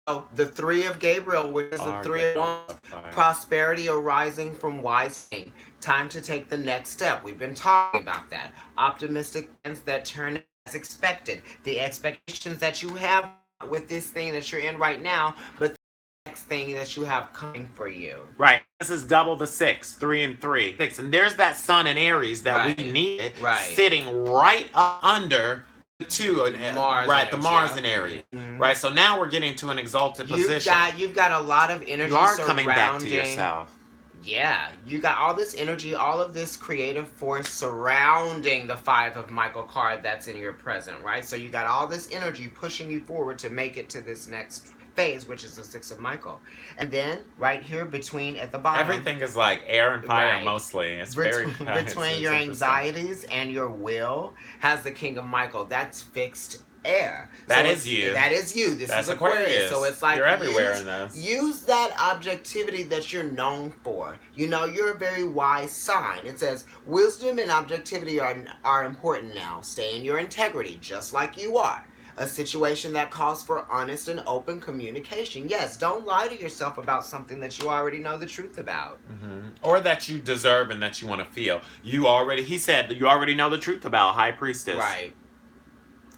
So the Three of Gabriel, which is the Three of Wands, prosperity arising from wise thinking. Time to take the next step. We've been talking about that. Optimistic plans that turn as expected. The expectations that you have with this thing that you're in right now, but thing that you have coming for you. Right. This is double the 6, 3 and 3. 6. And there's that sun in Aries that we needed sitting right up under the 2 and Mars. Right, the Mars in Aries. Right. So now we're getting to an exalted position. You've got a lot of energy. You are coming back to yourself. Yeah, you got all this energy, all of this creative force surrounding the 5 of Michael card that's in your present, right? So you got all this energy pushing you forward to make it to this next phase, which is the 6 of Michael. And then right here between at the bottom, everything is like air and fire mostly. It's between your anxieties and your will has the King of Michael. That's fixed air. That is you. That is you. This is Aquarius. So it's like you're everywhere in this. Use that objectivity that you're known for. You know, you're a very wise sign. It says wisdom and objectivity are important now. Stay in your integrity, just like you are. A situation that calls for honest and open communication. Yes, don't lie to yourself about something that you already know the truth about. Or that you deserve and that you want to feel. He said you already know the truth about, High Priestess. Right.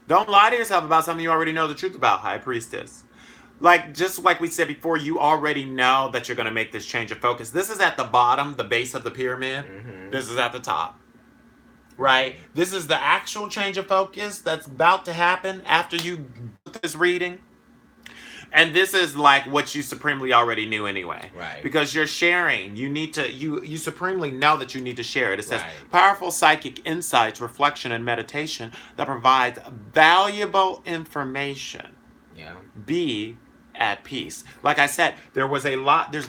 Don't lie to yourself about something you already know the truth about, High Priestess. Like, just like we said before, you already know that you're going to make this change of focus. This is at the bottom, the base of the pyramid. This is at the top. Right? This is the actual change of focus that's about to happen after you put this reading. And this is like what you supremely already knew anyway. Right. Because you're sharing. You need to, you supremely know that you need to share it. It says, powerful psychic insights, reflection, and meditation that provides valuable information. Yeah. Be at peace. Like I said, there's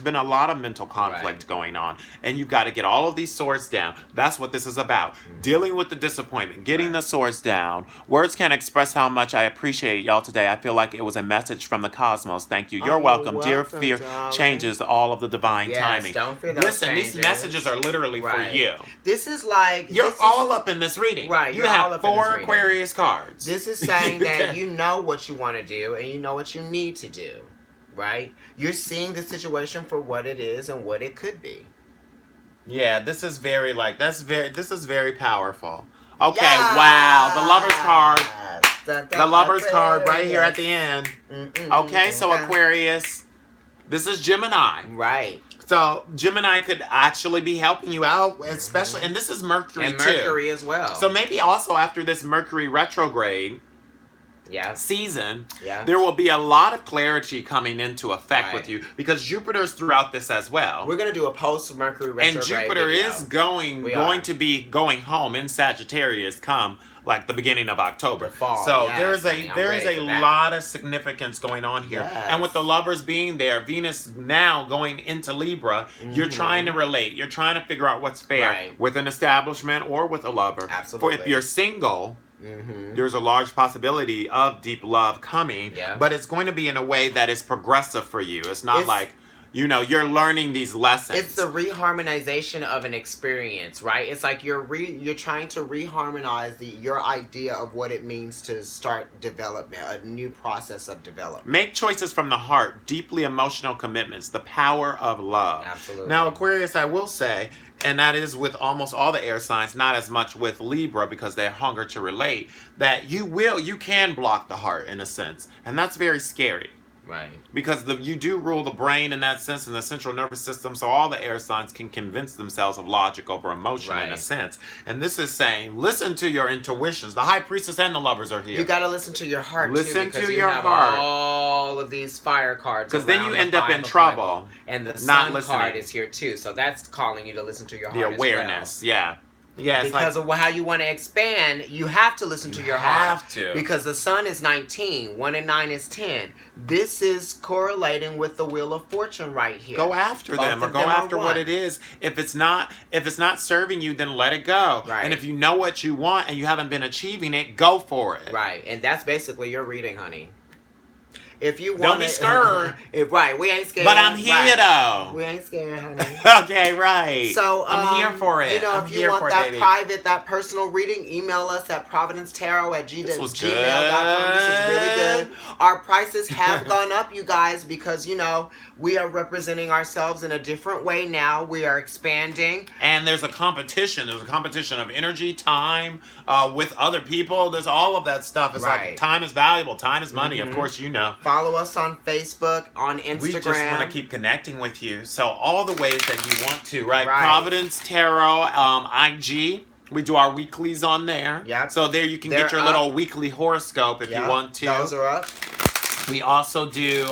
been a lot of mental conflict going on, and you've got to get all of these swords down. That's what this is about. Dealing with the disappointment, getting the swords down. Words can't express how much I appreciate y'all today. I feel like it was a message from the cosmos. Thank you. You're welcome. Dear fear changes all of the divine timing. Don't fear those Listen, changes. These messages are literally for you. This is like you're all up in this reading. Right. You have 4 Aquarius cards. This is saying that you know what you want to do and you know what you need to do. Right? You're seeing the situation for what it is and what it could be. Yeah, this is very powerful. Okay, wow. The Lover's card. The Lover's card right here at the end. Okay, so Aquarius. This is Gemini. Right. So Gemini could actually be helping you out, especially, and this is Mercury and Mercury as well. So maybe also after this Mercury retrograde season, there will be a lot of clarity coming into effect with you because Jupiter's throughout this as well. We're going to do a post-Mercury retrograde and Jupiter video. is going to be going home in Sagittarius come like the beginning of October. Fall, so there is a lot of significance going on here. And with the Lovers being there, Venus now going into Libra, you're trying to relate. You're trying to figure out what's fair with an establishment or with a lover. Absolutely. If you're single, there's a large possibility of deep love coming, but it's going to be in a way that is progressive for you. It's not like, you know, you're learning these lessons. It's the reharmonization of an experience, right? It's like you're trying to reharmonize your idea of what it means to start development, a new process of development. Make choices from the heart, deeply emotional commitments, the power of love. Absolutely. Now, Aquarius, I will say, and that is with almost all the air signs, not as much with Libra because they hunger to relate, that you can block the heart in a sense. And that's very scary. Right. Because you do rule the brain in that sense and the central nervous system, so all the air signs can convince themselves of logic over emotion in a sense. And this is saying, listen to your intuitions. The high priestess and the lovers are here. You got to listen to your heart listen too, because to you your have heart. all of these fire cards. Because then you end up in trouble. And the sun card is here too, so that's calling you to listen to your heart. The awareness, as well. yeah. Yeah, because of how you want to expand, you have to listen to your heart. You have to. Because the sun is 19, 1 and 9 is 10. This is correlating with the Wheel of Fortune right here. Go after them, or go after what it is. If it's not serving you, then let it go. Right. And if you know what you want and you haven't been achieving it, go for it. Right. And that's basically your reading, honey. If you want Don't be scared. Right, we ain't scared. But I'm here though. We ain't scared, honey. Okay, right. So I'm here for it. You know, if you want that private, that personal reading, email us at providencetarot@gmail.com. This is really good. Our prices have gone up, you guys, because we are representing ourselves in a different way now. We are expanding. And there's a competition. There's a competition of energy, time, with other people. There's all of that stuff. It's like time is valuable. Time is money. Of course, you know. Follow us on Facebook, on Instagram. We just want to keep connecting with you. So all the ways that you want to, right? Providence Tarot, IG. We do our weeklies on there. Yeah. So there you can get your little weekly horoscope if you want to. Those are up. We also do,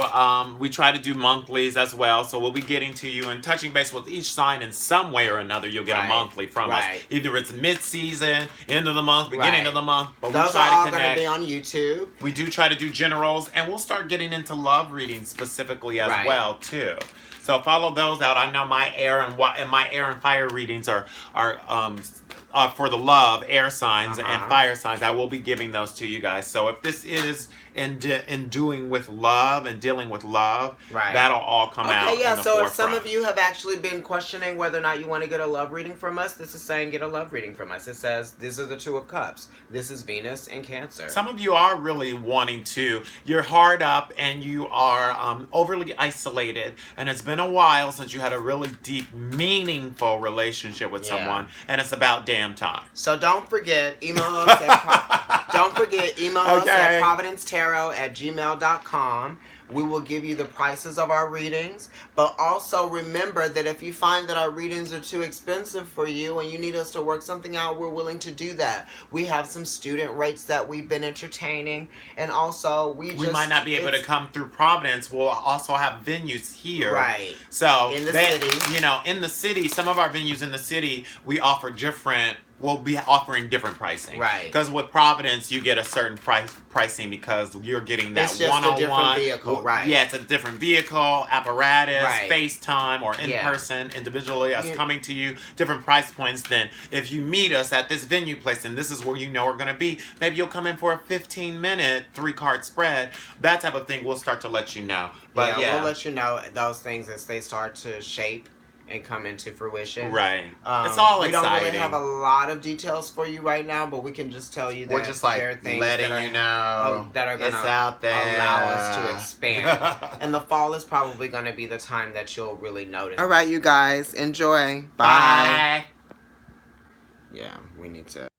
we try to do monthlies as well. So we'll be getting to you and touching base with each sign in some way or another. You'll get a monthly from us. Either it's mid-season, end of the month, beginning of the month. But those are all going to be on YouTube. We do try to do generals, and we'll start getting into love readings specifically as well, too. So follow those out. I know my air and fire readings are for the love, air signs and fire signs. I will be giving those to you guys. So if this is in doing with love and dealing with love, that'll all come out. Okay, yeah. So if some of you have actually been questioning whether or not you want to get a love reading from us, this is saying get a love reading from us. It says these are the Two of Cups. This is Venus and Cancer. Some of you are really wanting to. You're hard up and you are overly isolated, and it's been a while since you had a really deep, meaningful relationship with someone, and it's about damn time. So don't forget, email us at providencetarot@gmail.com. We will give you the prices of our readings, but also remember that if you find that our readings are too expensive for you and you need us to work something out, we're willing to do that. We have some student rates that we've been entertaining, and also we might not be able to come through Providence. We'll also have venues here. Right. So in the city. In the city, some of our venues in the city, we offer different. We'll be offering different pricing. Right. Because with Providence, you get a certain pricing because you're getting that one-on-one. It's just a different vehicle, right. Yeah, it's a different vehicle, apparatus, FaceTime, or in person, individually, us coming to you, different price points than if you meet us at this venue place and this is where you know we're going to be. Maybe you'll come in for a 15-minute 3-card spread. That type of thing we'll start to let you know. But we'll let you know those things as they start to shape and come into fruition. Right. It's all exciting. We don't really have a lot of details for you right now, but we can just tell you that we're just like there are things letting you know that are going to allow us to expand. And the fall is probably going to be the time that you'll really notice. All right, you guys. Enjoy. Bye. Bye. Yeah, we need to...